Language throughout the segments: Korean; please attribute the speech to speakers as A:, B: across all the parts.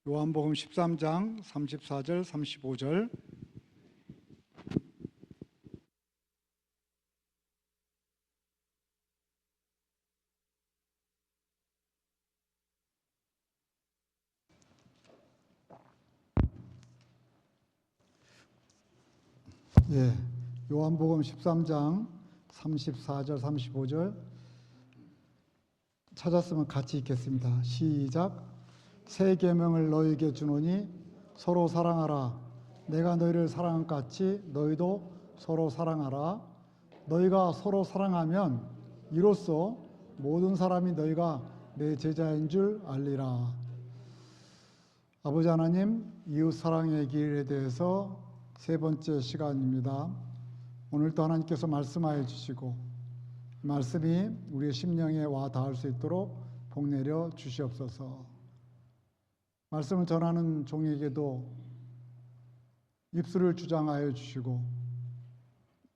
A: 요한복음 13장 34절 35절. 요한복음 13장 34절 35절 찾았으면 같이 읽겠습니다. 시작. 새 계명을 너희에게 주노니 서로 사랑하라. 내가 너희를 사랑한 것 같이 너희도 서로 사랑하라. 너희가 서로 사랑하면 이로써 모든 사람이 너희가 내 제자인 줄 알리라. 아버지 하나님, 이웃 사랑의 길에 대해서 세 번째 시간입니다. 오늘도 하나님께서 말씀하여 주시고 말씀이 우리의 심령에 와 닿을 수 있도록 복 내려 주시옵소서. 말씀을 전하는 종에게도 입술을 주장하여 주시고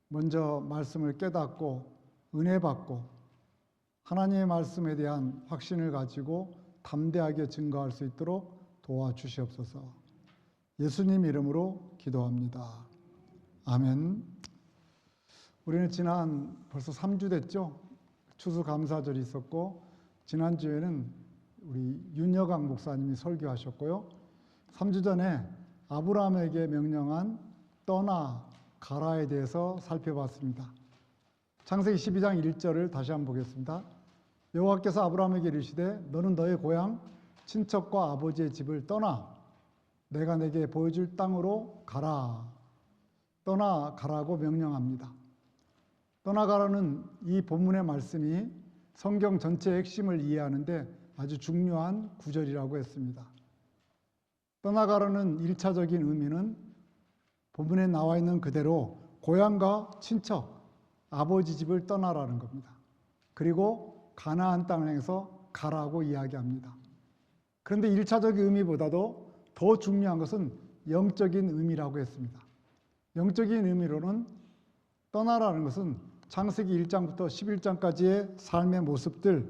A: 먼저 말씀을 깨닫고 은혜 받고 하나님의 말씀에 대한 확신을 가지고 담대하게 증거할 수 있도록 도와주시옵소서. 예수님 이름으로 기도합니다. 아멘. 우리는 지난 벌써 3주 됐죠? 추수감사절이 있었고 지난주에는 우리 윤여강 목사님이 설교하셨고요. 3주 전에 아브라함에게 명령한 떠나 가라에 대해서 살펴봤습니다. 창세기 12장 1절을 다시 한번 보겠습니다. 여호와께서 아브라함에게 이르시되 너는 너의 고향 친척과 아버지의 집을 떠나 내가 내게 보여줄 땅으로 가라. 떠나 가라고 명령합니다. 떠나가라는 이 본문의 말씀이 성경 전체의 핵심을 이해하는데 아주 중요한 구절이라고 했습니다. 떠나가라는 1차적인 의미는 본문에 나와 있는 그대로 고향과 친척, 아버지 집을 떠나라는 겁니다. 그리고 가나안 땅을 향해서 가라고 이야기합니다. 그런데 1차적인 의미보다도 더 중요한 것은 영적인 의미라고 했습니다. 영적인 의미로는 떠나라는 것은 창세기 1장부터 11장까지의 삶의 모습들,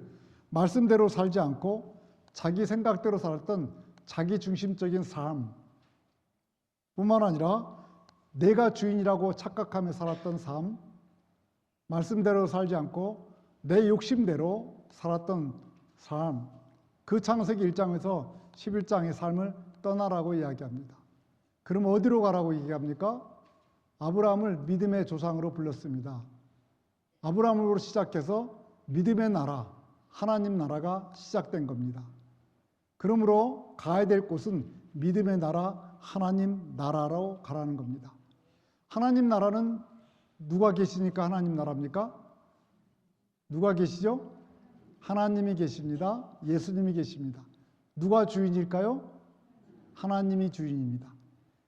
A: 말씀대로 살지 않고 자기 생각대로 살았던 자기 중심적인 삶 뿐만 아니라 내가 주인이라고 착각하며 살았던 삶, 말씀대로 살지 않고 내 욕심대로 살았던 삶, 그 창세기 1장에서 11장의 삶을 떠나라고 이야기합니다. 그럼 어디로 가라고 얘기합니까? 아브라함을 믿음의 조상으로 불렀습니다. 아브라함으로 시작해서 믿음의 나라, 하나님 나라가 시작된 겁니다. 그러므로 가야 될 곳은 믿음의 나라, 하나님 나라로 가라는 겁니다. 하나님 나라는 누가 계시니까 하나님 나라입니까? 누가 계시죠? 하나님이 계십니다. 예수님이 계십니다. 누가 주인일까요? 하나님이 주인입니다.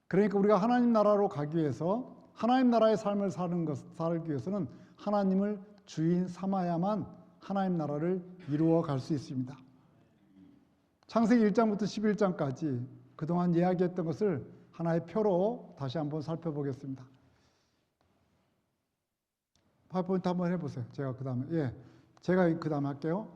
A: 그러니까 우리가 하나님 나라로 가기 위해서 하나님 나라의 삶을 살기 위해서는 하나님을 주인 삼아야만 하나님 나라를 이루어 갈 수 있습니다. 창세기 1장부터 11장까지 그동안 이야기했던 것을 하나의 표로 다시 한번 살펴보겠습니다. 파워포인트 한번 해보세요. 제가 그 다음에 할게요.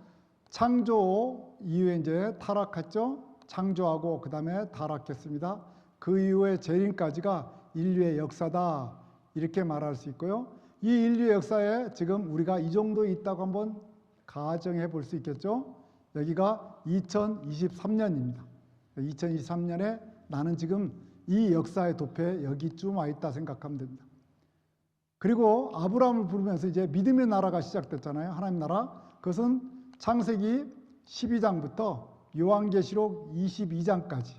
A: 창조 이후에 이제 타락했죠. 창조하고 그 다음에 타락했습니다. 그 이후에 재림까지가 인류의 역사다 이렇게 말할 수 있고요. 이 인류의 역사에 지금 우리가 이 정도 있다고 한번 가정해 볼 수 있겠죠. 여기가 2023년입니다. 2023년에 나는 지금 이 역사의 도표에 여기쯤 와 있다 생각하면 됩니다. 그리고 아브라함을 부르면서 이제 믿음의 나라가 시작됐잖아요. 하나님 나라. 그것은 창세기 12장부터 요한계시록 22장까지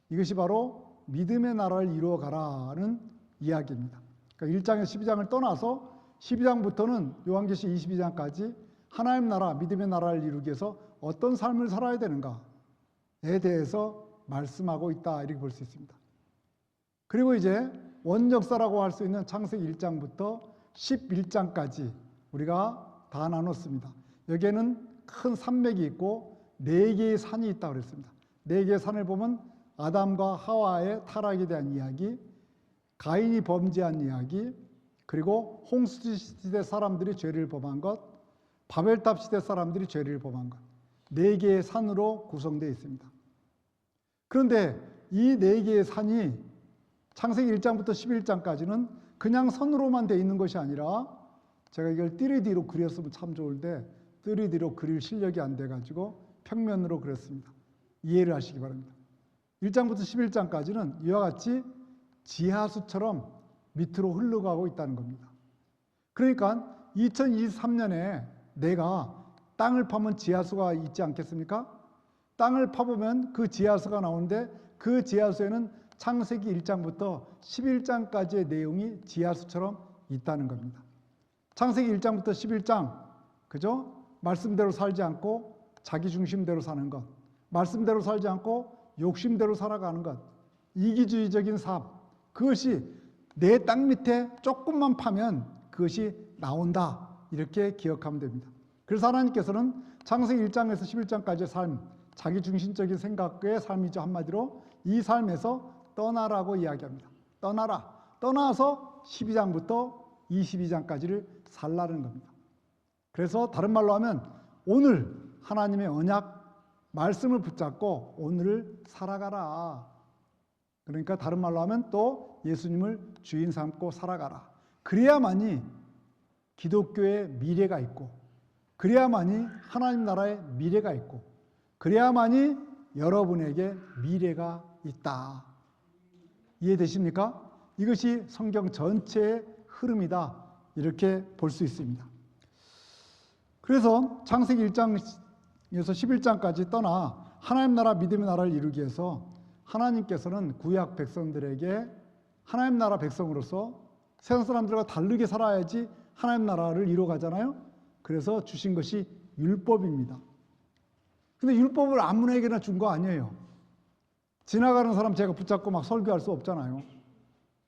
A: 이것이 바로 믿음의 나라를 이루어가라는 이야기입니다. 그러니까 1장에서 12장을 떠나서 12장부터는 요한계시록 22장까지 하나님 나라, 믿음의 나라를 이루기 위해서 어떤 삶을 살아야 되는가에 대해서 말씀하고 있다 이렇게 볼 수 있습니다. 그리고 이제 원역사라고 할 수 있는 창세기 1장부터 11장까지 우리가 다 나눴습니다. 여기에는 큰 산맥이 있고 4개의 산이 있다고 그랬습니다. 4개의 산을 보면 아담과 하와의 타락에 대한 이야기, 가인이 범죄한 이야기, 그리고 홍수시대 사람들이 죄를 범한 것, 바벨탑 시대 사람들이 죄를 범한 것, 4개의 산으로 구성되어 있습니다. 그런데 이 네 개의 산이 창세기 1장부터 11장까지는 그냥 선으로만 돼 있는 것이 아니라, 제가 이걸 3D로 그렸으면 참 좋은데 3D로 그릴 실력이 안 돼가지고 평면으로 그렸습니다. 이해를 하시기 바랍니다. 1장부터 11장까지는 이와 같이 지하수처럼 밑으로 흘러가고 있다는 겁니다. 그러니까 2023년에 내가 땅을 파면 지하수가 있지 않겠습니까? 땅을 파보면 그 지하수가 나오는데, 그 지하수에는 창세기 1장부터 11장까지의 내용이 지하수처럼 있다는 겁니다. 창세기 1장부터 11장, 그죠? 말씀대로 살지 않고 자기 중심대로 사는 것, 말씀대로 살지 않고 욕심대로 살아가는 것, 이기주의적인 삶, 그것이 내 땅 밑에 조금만 파면 그것이 나온다, 이렇게 기억하면 됩니다. 그래서 하나님께서는 창세기 1장에서 11장까지의 삶, 자기 중심적인 생각의 삶이죠. 한마디로 이 삶에서 떠나라고 이야기합니다. 떠나라. 떠나서 12장부터 22장까지를 살라는 겁니다. 그래서 다른 말로 하면 오늘 하나님의 언약 말씀을 붙잡고 오늘을 살아가라. 그러니까 다른 말로 하면 또 예수님을 주인 삼고 살아가라. 그래야만이 기독교의 미래가 있고, 그래야만이 하나님 나라의 미래가 있고, 그래야만이 여러분에게 미래가 있다. 이해되십니까? 이것이 성경 전체의 흐름이다, 이렇게 볼 수 있습니다. 그래서 창세기 1장에서 11장까지 떠나 하나님 나라, 믿음의 나라를 이루기 위해서 하나님께서는 구약 백성들에게 하나님 나라 백성으로서 세상 사람들과 다르게 살아야지 하나님 나라를 이루어가잖아요. 그래서 주신 것이 율법입니다. 근데 율법을 아무에게나 준 거 아니에요. 지나가는 사람 제가 붙잡고 막 설교할 수 없잖아요.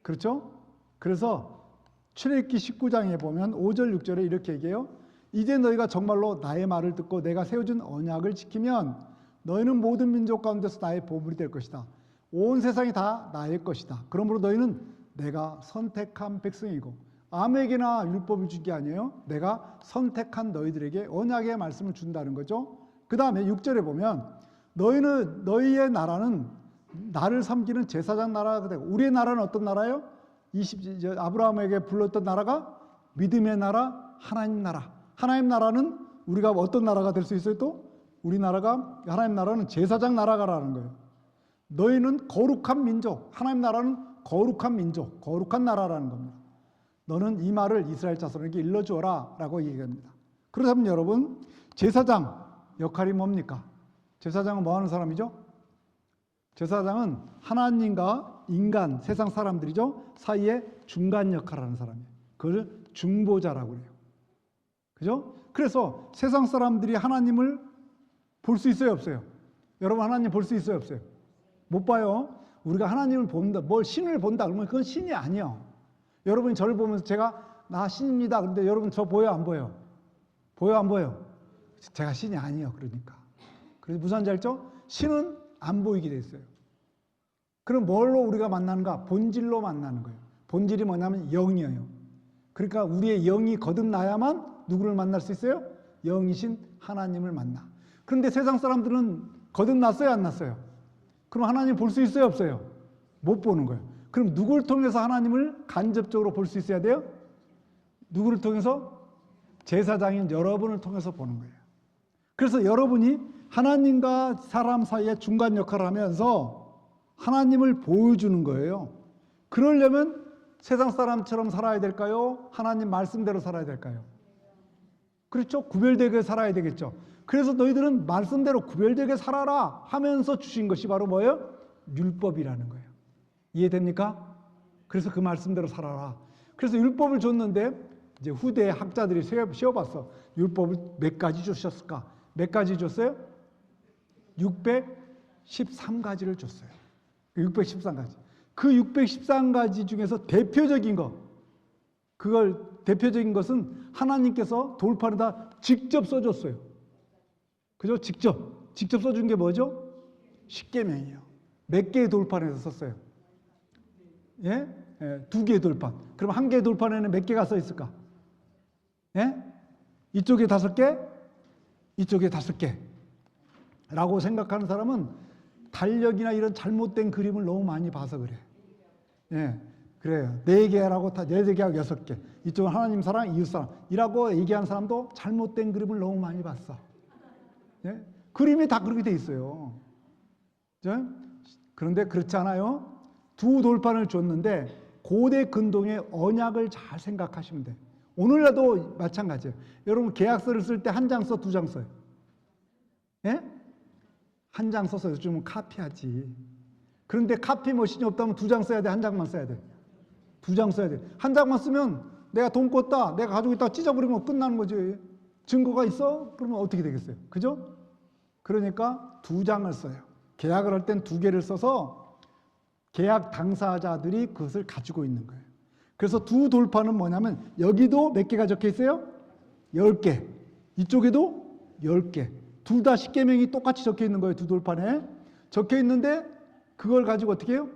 A: 그렇죠? 그래서 출애굽기 19장에 보면 5절 6절에 이렇게 얘기해요. 이제 너희가 정말로 나의 말을 듣고 내가 세워준 언약을 지키면 너희는 모든 민족 가운데서 나의 보물이 될 것이다. 온 세상이 다 나의 것이다. 그러므로 너희는 내가 선택한 백성이고, 아무에게나 율법을 준 게 아니에요. 내가 선택한 너희들에게 언약의 말씀을 준다는 거죠. 그 다음에 6절에 보면 너희의 나라는 나를 섬기는 제사장 나라가 되고, 우리의 나라는 어떤 나라예요? 아브라함에게 불렀던 나라가 믿음의 나라, 하나님 나라. 하나님 나라는 우리가 어떤 나라가 될 수 있어요? 또 우리나라가, 하나님 나라는 제사장 나라가라는 거예요. 너희는 거룩한 민족, 하나님 나라는 거룩한 민족, 거룩한 나라라는 겁니다. 너는 이 말을 이스라엘 자손에게 일러주어라 라고 얘기합니다. 그렇다면 여러분, 제사장 역할이 뭡니까? 제사장은 뭐 하는 사람이죠? 제사장은 하나님과 인간, 세상 사람들이죠, 사이에 중간 역할을 하는 사람이에요. 그걸 중보자라고 해요. 그죠? 그래서 세상 사람들이 하나님을 볼 수 있어요, 없어요? 여러분, 하나님 볼 수 있어요, 없어요? 못 봐요. 우리가 하나님을 본다, 뭘 신을 본다 그러면 그건 신이 아니에요. 여러분이 저를 보면서 나 신입니다. 근데 여러분 저 보여, 안 보여? 보여, 안 보여? 제가 신이 아니에요. 그러니까. 그래서 무슨 말인지 알죠? 신은 안 보이게 돼 있어요. 그럼 뭘로 우리가 만나는가? 본질로 만나는 거예요. 본질이 뭐냐면 영이에요. 그러니까 우리의 영이 거듭나야만 누구를 만날 수 있어요? 영이신 하나님을 만나. 그런데 세상 사람들은 거듭났어요, 안 났어요? 그럼 하나님 볼 수 있어요, 없어요? 못 보는 거예요. 그럼 누구를 통해서 하나님을 간접적으로 볼 수 있어야 돼요? 누구를 통해서? 제사장인 여러분을 통해서 보는 거예요. 그래서 여러분이 하나님과 사람 사이에 중간 역할을 하면서 하나님을 보여주는 거예요. 그러려면 세상 사람처럼 살아야 될까요? 하나님 말씀대로 살아야 될까요? 그렇죠? 구별되게 살아야 되겠죠. 그래서 너희들은 말씀대로 구별되게 살아라 하면서 주신 것이 바로 뭐예요? 율법이라는 거예요. 이해됩니까? 그래서 그 말씀대로 살아라. 그래서 율법을 줬는데 이제 후대 학자들이 세어봤어. 율법을 몇 가지 주셨을까? 몇 가지 줬어요? 613가지를 줬어요. 613가지. 그 613가지 중에서 대표적인 것, 대표적인 것은 하나님께서 돌판에다 직접 써줬어요. 그죠? 직접 써준 게 뭐죠? 십계명이에요. 몇 개의 돌판에서 썼어요? 예? 2개의 돌판. 그럼 1개의 돌판에는 몇 개가 써 있을까? 예? 이쪽에 5개, 이쪽에 5개. 라고 생각하는 사람은 달력이나 이런 잘못된 그림을 너무 많이 봐서 그래. 예, 그래요. 4개라고 다 4개하고 6개. 이쪽은 하나님 사랑, 이웃 사랑이라고 얘기하는 사람도 잘못된 그림을 너무 많이 봤어. 예? 그림이 다 그렇게 돼 있어요. 예? 그런데 그렇지 않아요. 두 돌판을 줬는데 고대 근동의 언약을 잘 생각하시면 돼. 오늘날도 마찬가지예요. 여러분 계약서를 쓸 때 한 장 써, 2장 써요? 예? 한 장 써서 요즘은 카피하지. 그런데 카피 머신이 없다면 2장 써야 돼? 한 장만 써야 돼? 2장 써야 돼. 한 장만 쓰면 내가 돈 꿨다, 내가 가지고 있다가 찢어버리면 끝나는 거지. 증거가 있어? 그러면 어떻게 되겠어요? 그죠? 그러니까 2장을 써요. 계약을 할 땐 2개를 써서 계약 당사자들이 그것을 가지고 있는 거예요. 그래서 두 돌판은 뭐냐면 여기도 몇 개가 적혀 있어요? 10개. 이쪽에도 10개. 둘 다 십계명이 똑같이 적혀 있는 거예요. 두 돌판에. 적혀 있는데 그걸 가지고 어떻게 해요?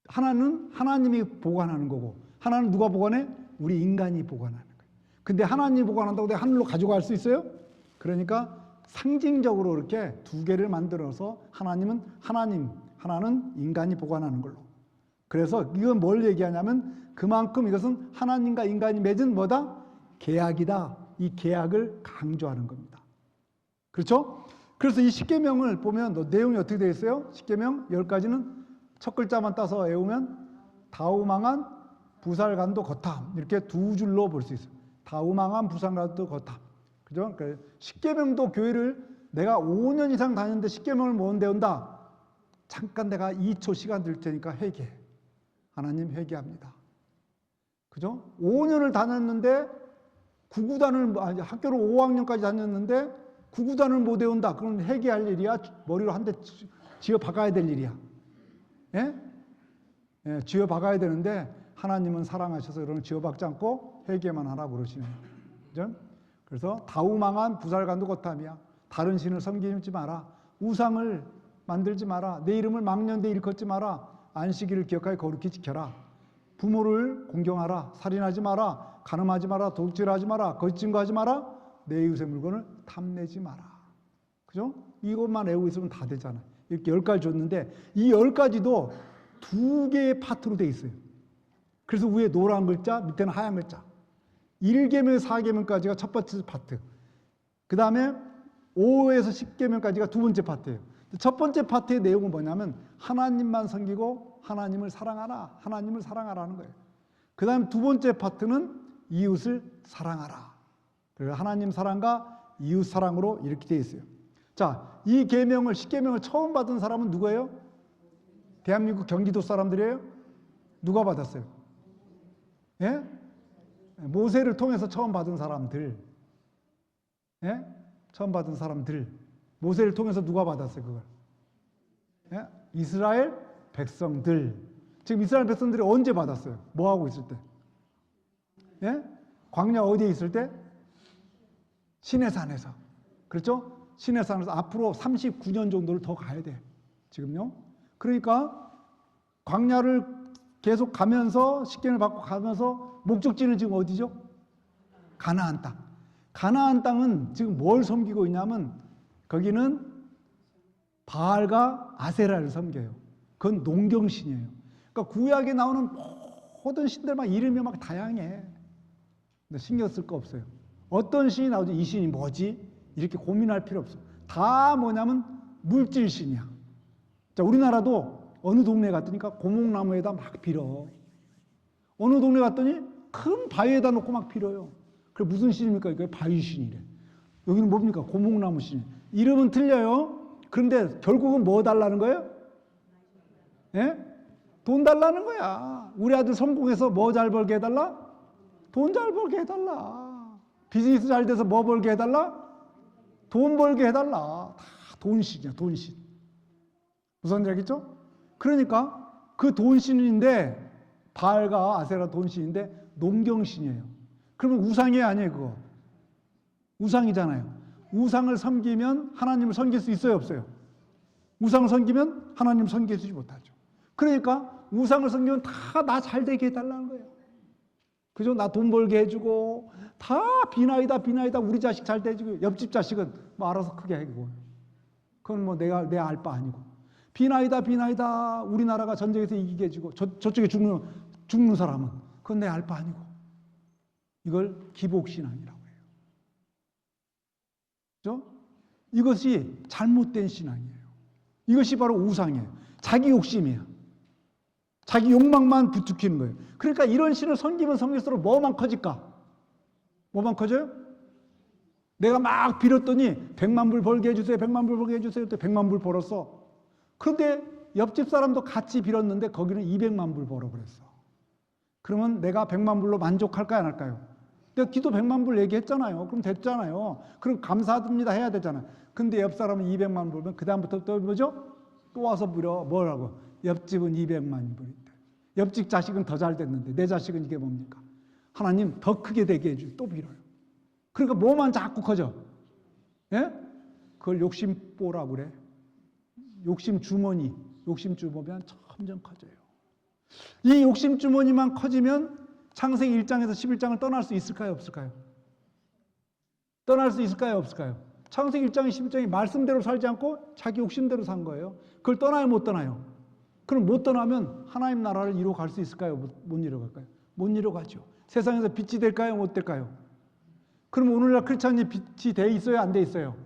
A: 하나는 하나님이 보관하는 거고 하나는 누가 보관해? 우리 인간이 보관하는 거예요. 근데 하나님이 보관한다고 내가 하늘로 가져갈 수 있어요? 그러니까 상징적으로 이렇게 2개를 만들어서 하나님은 하나님, 하나는 인간이 보관하는 걸로. 그래서 이건 뭘 얘기하냐면 그만큼 이것은 하나님과 인간이 맺은 뭐다? 계약이다. 이 계약을 강조하는 겁니다. 그렇죠? 그래서 이 십계명을 보면 내용이 어떻게 되어 있어요? 십계명 10가지는 첫 글자만 따서 외우면 다우망한 부살간도 거탐 이렇게 2줄로 볼 수 있어요. 다우망한 부살간도 거탐. 그죠? 그러니까 십계명도 교회를 내가 5년 이상 다녔는데 십계명을 못 배운다. 잠깐 내가 2초 시간 드릴 테니까 회개. 하나님 회개합니다. 그죠? 5년을 다녔는데 학교를 5학년까지 다녔는데 구구단을 못 외운다. 그럼 회개할 일이야? 머리로 한 대 쥐어 박아야 될 일이야? 예? 예, 쥐어 박아야 되는데 하나님은 사랑하셔서 그러면 쥐어 박지 않고 회개만 하라고 그러시네요. 그죠? 그래서 다우망한 부살간도 거탐이야. 다른 신을 섬기지 마라. 우상을 만들지 마라. 내 이름을 망년되이 일컫지 마라. 안식일을 기억하여 거룩히 지켜라. 부모를 공경하라. 살인하지 마라. 간음하지 마라. 도둑질하지 마라. 거짓 증거하지 마라. 내 이웃의 물건을 탐내지 마라. 그죠? 이것만 외우고 있으면 다 되잖아요. 이렇게 10가지 줬는데 이 10가지도 2개의 파트로 돼 있어요. 그래서 위에 노란 글자, 밑에는 하얀 글자. 1계명, 4계명까지가 첫 번째 파트. 그 다음에 5에서 10계명까지가 두 번째 파트예요. 첫 번째 파트의 내용은 뭐냐면 하나님만 섬기고 하나님을 사랑하라. 하나님을 사랑하라는 거예요. 그 다음 두 번째 파트는 이웃을 사랑하라. 그래서 하나님 사랑과 이웃 사랑으로 이렇게 되어 있어요. 자, 이 계명을 10계명을 처음 받은 사람은 누구예요? 대한민국 경기도 사람들이에요? 누가 받았어요? 예? 모세를 통해서 처음 받은 사람들. 예? 처음 받은 사람들. 모세를 통해서 누가 받았어요, 그걸? 예? 이스라엘 백성들. 지금 이스라엘 백성들이 언제 받았어요? 뭐 하고 있을 때? 예? 광야 어디에 있을 때? 시내산에서. 그렇죠? 시내산에서 앞으로 39년 정도를 더 가야 돼. 지금요. 그러니까 광야를 계속 가면서 십계명을 받고 가면서 목적지는 지금 어디죠? 가나안 땅. 가나안 땅은 지금 뭘 섬기고 있냐면 거기는 바알과 아세라를 섬겨요. 그건 농경신이에요. 그러니까 구약에 나오는 모든 신들 막 이름이 막 다양해. 근데 신경 쓸 거 없어요. 어떤 신이 나오지? 이 신이 뭐지? 이렇게 고민할 필요 없어. 다 뭐냐면 물질신이야. 자, 우리나라도 어느 동네 갔더니까 고목나무에다 막 빌어. 어느 동네 갔더니 큰 바위에다 놓고 막 빌어요. 그게 무슨 신입니까? 이게 바위신이래. 여기는 뭡니까? 고목나무 신. 이름은 틀려요. 그런데 결국은 뭐 달라는 거예요? 예? 돈 달라는 거야. 우리 아들 성공해서 뭐 잘 벌게 해달라? 돈 잘 벌게 해달라. 비즈니스 잘 돼서 뭐 벌게 해달라? 돈 벌게 해달라. 다 돈신이야, 돈신. 무슨 얘기죠? 그러니까 그 돈신인데 바알과 아세라 돈신인데 농경신이에요. 그러면 우상이 아니에요, 그거. 우상이잖아요. 우상을 섬기면 하나님을 섬길 수 있어요, 없어요? 우상을 섬기면 하나님 섬기지 못하죠. 그러니까 우상을 섬기면 다 나 잘 되게 해달라는 거예요. 그죠? 나 돈 벌게 해주고 다 비나이다 우리 자식 잘 돼주고 옆집 자식은 뭐 알아서 크게 하고 그건 뭐 내 알 바 아니고. 비나이다, 비나이다. 우리나라가 전쟁에서 이기게 해주고 저쪽에 죽는 사람은 그건 내 알 바 아니고. 이걸 기복신앙이라고 해요. 그렇죠? 이것이 잘못된 신앙이에요. 이것이 바로 우상이에요. 자기 욕심이에요. 자기 욕망만 부추기는 거예요. 그러니까 이런 신을 섬기면 섬길수록 뭐만 커질까? 뭐만 커져요? 내가 막 빌었더니 100만 불 벌게 해주세요. 100만 불 벌게 해주세요. 그때 100만 불 벌었어. 그런데 옆집 사람도 같이 빌었는데 거기는 200만 불 벌어버렸어. 그러면 내가 100만 불로 만족할까요? 안 할까요? 내가 기도 100만 불 얘기했잖아요. 그럼 됐잖아요. 그럼 감사드립니다 해야 되잖아요. 근데 옆 사람은 200만 불면 그 다음부터 또 뭐죠? 또 와서 빌어. 뭐라고? 옆집은 200만 불인데. 옆집 자식은 더 잘 됐는데 내 자식은 이게 뭡니까? 하나님 더 크게 되게 해주고 또 빌어요. 그러니까 뭐만 자꾸 커져. 예? 그걸 욕심보라고 그래. 욕심 주머니. 욕심 주머니면 점점 커져요. 이 욕심 주머니만 커지면 창세기 1장에서 11장을 떠날 수 있을까요? 없을까요? 떠날 수 있을까요? 없을까요? 창세기 1장 11장이 말씀대로 살지 않고 자기 욕심대로 산 거예요. 그걸 떠나요? 못 떠나요? 그럼 못 떠나면 하나님 나라를 이루어 갈 수 있을까요? 못 이루어 갈까요? 못 이루어 가죠. 세상에서 빛이 될까요? 못 될까요? 그럼 오늘날 크리스찬이 빛이 돼 있어요? 안 돼 있어요?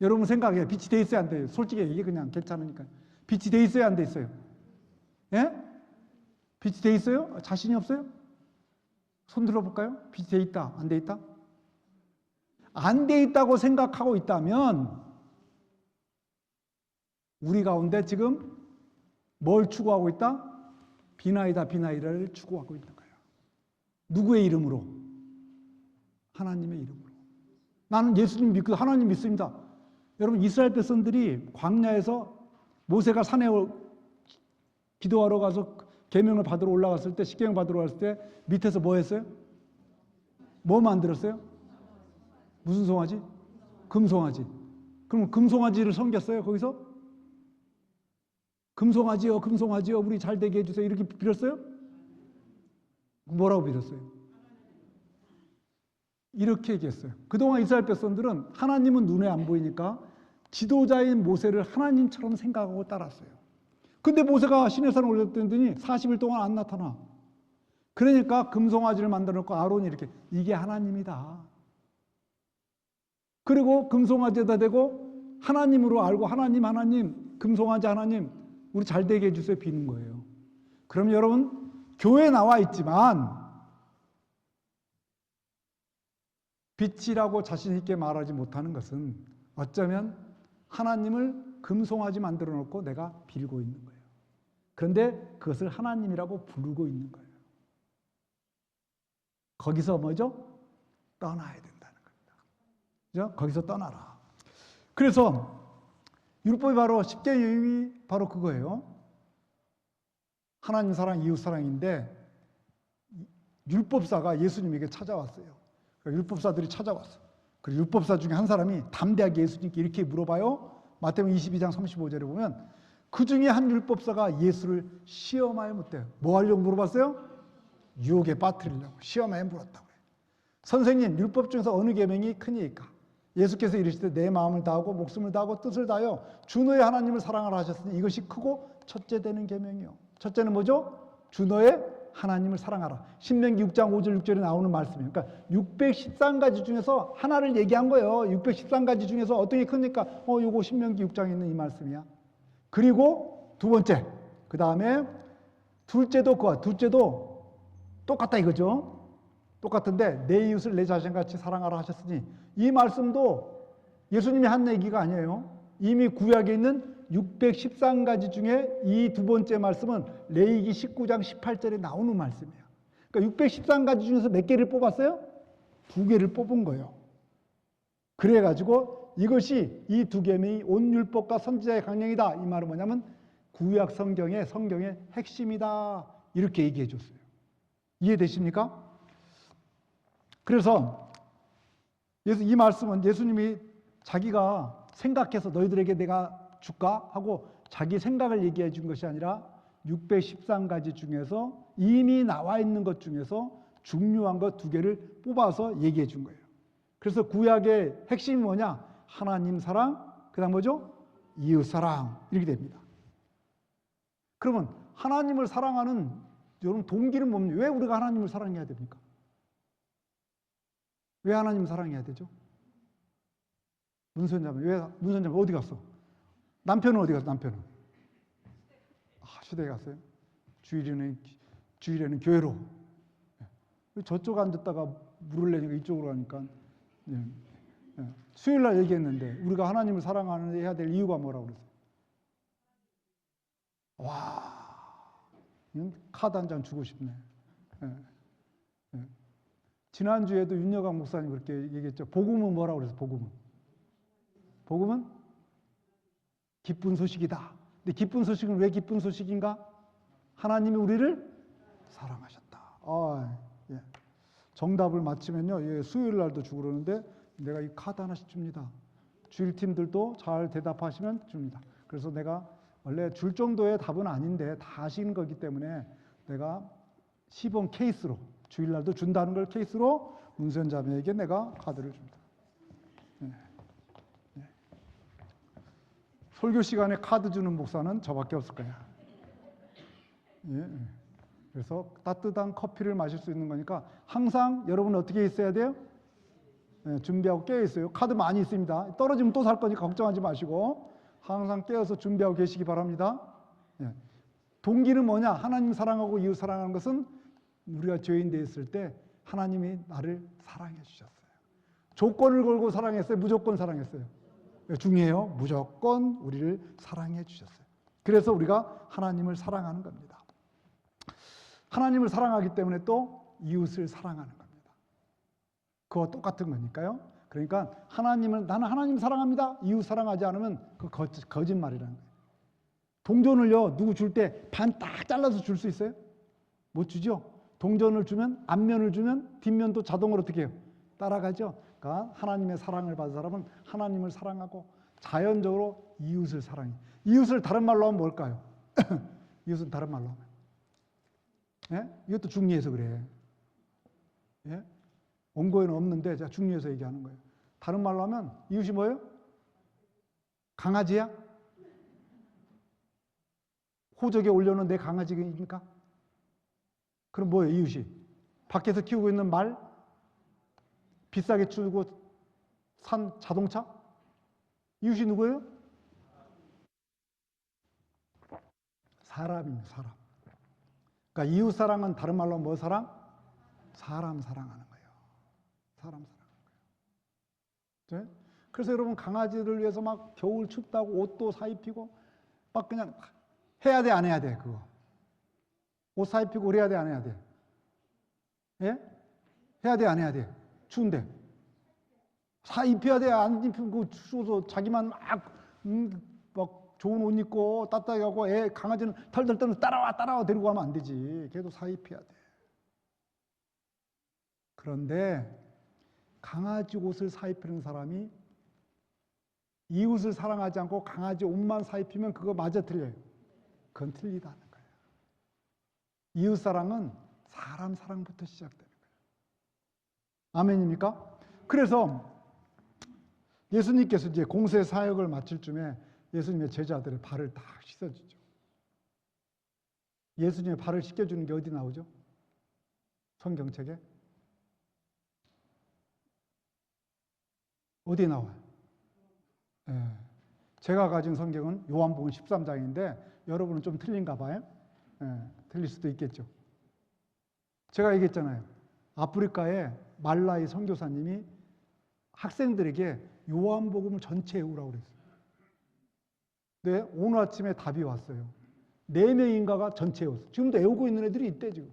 A: 여러분 생각해요. 빛이 돼 있어요? 안 돼요? 솔직히 이게 그냥 괜찮으니까. 빛이 돼 있어요? 안 돼 있어요? 예? 빛이 돼 있어요? 자신이 없어요? 손 들어볼까요? 빛이 돼 있다? 안 돼 있다? 안 돼 있다고 생각하고 있다면 우리 가운데 지금 뭘 추구하고 있다? 비나이다, 비나이다를 추구하고 있는 거예요. 누구의 이름으로? 하나님의 이름으로. 나는 예수님 믿고 하나님 믿습니다. 여러분 이스라엘 백성들이 광야에서 모세가 산에 기도하러 가서 계명을 받으러 올라갔을 때, 십계명 받으러 갔을 때 밑에서 뭐 했어요? 뭐 만들었어요? 무슨 송아지? 금송아지. 그럼 금송아지를 섬겼어요? 거기서? 금송아지요, 금송아지요, 우리 잘 되게 해주세요. 이렇게 빌었어요? 뭐라고 빌었어요? 이렇게 얘기했어요. 그동안 이스라엘 백성들은 하나님은 눈에 안 보이니까 지도자인 모세를 하나님처럼 생각하고 따랐어요. 근데 모세가 시내산에 올렸더니 40일 동안 안 나타나. 그러니까 금송아지를 만들어 놓고 아론이 이렇게 이게 하나님이다. 그리고 금송아지에다 대고 하나님으로 알고 하나님 금송아지 하나님 우리 잘 되게 해주세요 비는 거예요. 그럼 여러분 교회에 나와 있지만 빛이라고 자신 있게 말하지 못하는 것은 어쩌면 하나님을 금송아지 만들어 놓고 내가 빌고 있는 거예요. 그런데 그것을 하나님이라고 부르고 있는 거예요. 거기서 뭐죠? 떠나야 된다는 겁니다. 그죠? 거기서 떠나라. 그래서 율법이 바로 십계명이 바로 그거예요. 하나님 사랑, 이웃 사랑인데 율법사가 예수님에게 찾아왔어요. 율법사들이 찾아왔어요. 그리고 율법사 중에 한 사람이 담대하게 예수님께 이렇게 물어봐요. 마태복음 22장 35절에 보면 그 중에 한 율법사가 예수를 시험하여 묻대요. 뭐 하려고 물어봤어요? 유혹에 빠뜨리려고 시험하여 물었다고 해요. 선생님, 율법 중에서 어느 계명이 크니까? 예수께서 이르시되 내 마음을 다하고 목숨을 다하고 뜻을 다하여 주 너의 하나님을 사랑하라 하셨으니 이것이 크고 첫째 되는 계명이요. 첫째는 뭐죠? 주 너의 하나님을 사랑하라. 신명기 6장 5절 6절에 나오는 말씀이에요. 그러니까 613가지 중에서 하나를 얘기한 거예요. 613가지 중에서 어떤 게 크니까 요거 신명기 6장에 있는 이 말씀이야. 그리고 두 번째, 그 다음에 둘째도 똑같다 이거죠. 똑같은데 내 이웃을 내 자신같이 사랑하라 하셨으니 이 말씀도 예수님이 한 얘기가 아니에요. 이미 구약에 있는 613가지 중에 이 두 번째 말씀은 레위기 19장 18절에 나오는 말씀이에요. 그러니까 613가지 중에서 몇 개를 뽑았어요? 2개를 뽑은 거예요. 그래가지고 이것이 이 두 계명이 온 율법과 선지자의 강령이다. 이 말은 뭐냐면 구약 성경의 핵심이다. 이렇게 얘기해 줬어요. 이해되십니까? 그래서 이 말씀은 예수님이 자기가 생각해서 너희들에게 내가 줄까? 하고 자기 생각을 얘기해 준 것이 아니라 613가지 중에서 이미 나와 있는 것 중에서 중요한 것 2개를 뽑아서 얘기해 준 거예요. 그래서 구약의 핵심이 뭐냐? 하나님 사랑, 그 다음 뭐죠? 이웃사랑 이렇게 됩니다. 그러면 하나님을 사랑하는 여러분 동기는 뭡니까? 왜 우리가 하나님을 사랑해야 됩니까? 왜 하나님을 사랑해야 되죠? 문선자매 어디 갔어? 남편은 어디 갔어? 남편은? 시댁에 갔어요? 주일에는 교회로. 저쪽 앉았다가 물을 내니까 이쪽으로 가니까. 수요일 날 얘기했는데 우리가 하나님을 사랑하는 해야 될 이유가 뭐라고 그랬어요? 와, 이건 카드 한 장 주고 싶네. 지난주에도 윤여강 목사님 그렇게 얘기했죠. 복음은 뭐라고 그랬어요? 복음은 기쁜 소식이다. 근데 기쁜 소식은 왜 기쁜 소식인가? 하나님이 우리를 사랑하셨다. 예. 정답을 맞히면요, 수요일 날도 주고 그러는데 내가 이 카드 하나씩 줍니다. 주일팀들도 잘 대답하시면 줍니다. 그래서 내가 원래 줄 정도의 답은 아닌데 다 아시는 거기 때문에 내가 시범 케이스로 주일 날도 준다는 걸 케이스로 문수연 자매에게 내가 카드를 줍니다. 설교 시간에 카드 주는 목사는 저밖에 없을 거야. 그래서 따뜻한 커피를 마실 수 있는 거니까 항상 여러분 어떻게 있어야 돼요? 준비하고 깨어 있어요. 카드 많이 있습니다. 떨어지면 또 살 거니까 걱정하지 마시고 항상 깨어서 준비하고 계시기 바랍니다. 동기는 뭐냐? 하나님 사랑하고 이웃 사랑하는 것은 우리가 죄인 되었을 때 하나님이 나를 사랑해 주셨어요. 조건을 걸고 사랑했어요? 무조건 사랑했어요? 중요해요. 무조건 우리를 사랑해 주셨어요. 그래서 우리가 하나님을 사랑하는 겁니다. 하나님을 사랑하기 때문에 또 이웃을 사랑하는 겁니다. 그거 똑같은 거니까요. 그러니까 나는 하나님 사랑합니다. 이웃 사랑하지 않으면 그 거짓말이라는 거예요. 동전을요, 누구 줄 때 반 딱 잘라서 줄 수 있어요? 못 주죠? 동전을 주면, 앞면을 주면 뒷면도 자동으로 어떻게 해요? 따라가죠? 그러니까 하나님의 사랑을 받은 사람은 하나님을 사랑하고 자연적으로 이웃을 사랑해요. 이웃을 다른 말로 하면 뭘까요? 이웃은 다른 말로 하면. 이것도 중리에서 그래. 원고에는 없는데 제가 중리에서 얘기하는 거예요. 다른 말로 하면 이웃이 뭐예요? 강아지야? 호적에 올려놓은 내 강아지입니까? 그럼 뭐예요, 이웃이? 밖에서 키우고 있는 말? 비싸게 주고 산 자동차? 이웃이 누구예요? 사람입니다, 사람. 그러니까 이웃 사랑은 다른 말로 뭐 사랑? 사람 사랑하는 거예요. 사람 사랑하는 거예요. 그래서 여러분 강아지를 위해서 막 겨울 춥다고 옷도 사입히고 막 그냥 해야 돼, 안 해야 돼, 그거. 옷 사입히고 그래야 돼, 안 해야 돼? 해야 돼, 안 해야 돼? 추운데. 사입혀야 돼, 안 입히고 추워서 자기만 막 좋은 옷 입고 따뜻하게 하고 강아지는 털털 떨면서 따라와 데리고 가면 안 되지. 걔도 사입혀야 돼. 그런데 강아지 옷을 사입히는 사람이 이웃을 사랑하지 않고 강아지 옷만 사입히면 그거 맞아 틀려요? 그건 틀리다는 거예요. 이웃 사랑은 사람 사랑부터 시작되는 거예요. 아멘입니까? 그래서 예수님께서 이제 공세 사역을 마칠 쯤에 예수님의 제자들의 발을 다 씻어주죠. 예수님의 발을 씻겨주는 게 어디 나오죠? 성경책에? 어디에 나와요? 제가 가진 성경은 요한복음 13장인데 여러분은 좀 틀린가 봐요. 틀릴 수도 있겠죠. 제가 얘기했잖아요. 아프리카에 말라이 선교사님이 학생들에게 요한복음 전체 외우라고 그랬어요. 근데 오늘 아침에 답이 왔어요. 4명인가가 전체 외웠어요. 지금도 외우고 있는 애들이 있대 지금.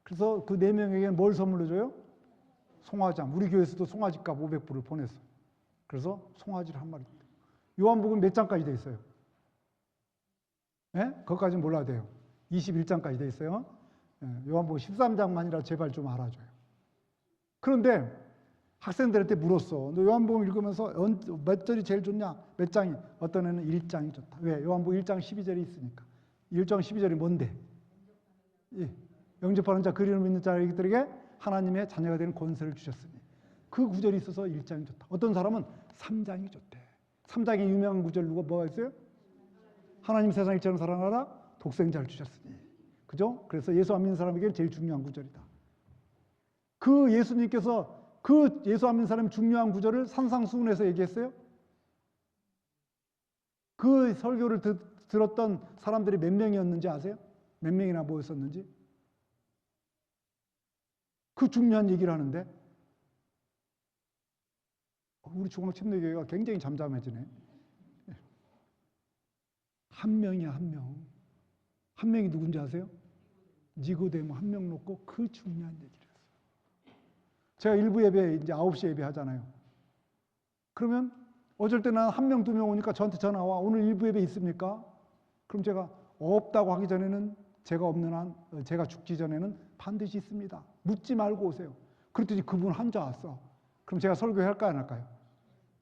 A: 그래서 그 4명에게 뭘 선물로 줘요? 송아지함. 우리 교회에서도 송아지값 500불을 보냈어요. 그래서 송아지를 한 마리. 요한복음 몇 장까지 돼 있어요? 그것까지는 몰라야 돼요. 21장까지 돼 있어요. 요한복음 13장만이라 제발 좀 알아줘요. 그런데 학생들한테 물었어. 너 요한복음 읽으면서 몇 절이 제일 좋냐? 몇 장이? 어떤 애는 1장이 좋다. 왜? 요한복음 1장 12절이 있으니까. 1장 12절이 뭔데? 영접하는 자, 그리스도를 믿는 자들에게 하나님의 자녀가 되는 권세를 주셨으니. 그 구절이 있어서 1장이 좋다. 어떤 사람은 3장이 좋대. 3장의 유명한 구절 뭐가 있어요? 하나님 세상 일체를 사랑하라 독생자를 주셨으니. 그죠? 그래서 예수 안 믿는 사람에게는 제일 중요한 구절이다. 그 예수님께서 그 예수 안 믿는 사람의 중요한 구절을 산상수훈에서 얘기했어요. 그 설교를 들었던 사람들이 몇 명이었는지 아세요? 몇 명이나 모였었는지? 그 중요한 얘기를 하는데 우리 중앙침례교회가 굉장히 잠잠해지네. 한 명이야, 한 명. 한 명이 누군지 아세요? 니고데모 한 명 놓고 그 중요한 얘기를 했어요. 제가 일부 예배 이제 9시 예배 하잖아요. 그러면 어쩔 때는 한 명, 두 명 오니까 저한테 전화 와. 오늘 일부 예배 있습니까? 그럼 제가 없다고 하기 전에는 제가 없는 한, 제가 죽기 전에는 반드시 있습니다. 묻지 말고 오세요. 그랬더니 그분 혼자 왔어. 그럼 제가 설교할까요, 안 할까요?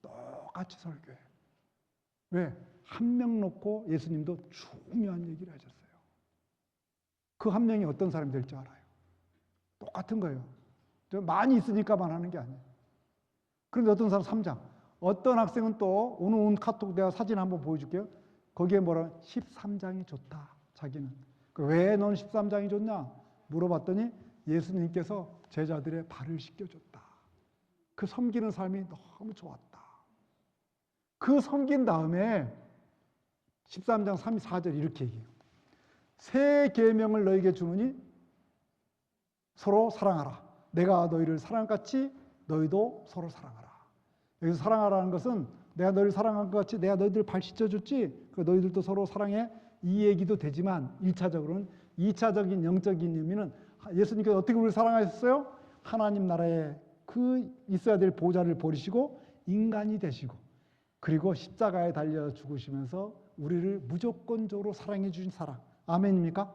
A: 똑같이 설교해. 왜? 한 명 놓고 예수님도 중요한 얘기를 하셨어요. 그 한 명이 어떤 사람이 될 줄 알아요? 똑같은 거예요. 많이 있으니까만 하는 게 아니에요. 그런데 어떤 사람 3장. 어떤 학생은 또 오늘 온 카톡 내가 사진 한번 보여줄게요. 거기에 뭐라 13장이 좋다. 자기는. 왜 넌 13장이 좋냐? 물어봤더니 예수님께서 제자들의 발을 씻겨줬다. 그 섬기는 삶이 너무 좋았다. 그 섬긴 다음에 13장 3, 4절 이렇게 얘기해요. 새 계명을 너에게 주노니 서로 사랑하라. 내가 너희를 사랑같이 너희도 서로 사랑하라. 여기서 사랑하라는 것은 내가 너희를 사랑한 것 같이 내가 너희들 발 씻어줬지. 너희들도 서로 사랑해. 이 얘기도 되지만 1차적으로는 2차적인 영적인 의미는 예수님께서 어떻게 우리를 사랑하셨어요? 하나님 나라에 그 있어야 될 보좌를 버리시고 인간이 되시고 그리고 십자가에 달려 죽으시면서 우리를 무조건적으로 사랑해 주신 사랑. 아멘입니까?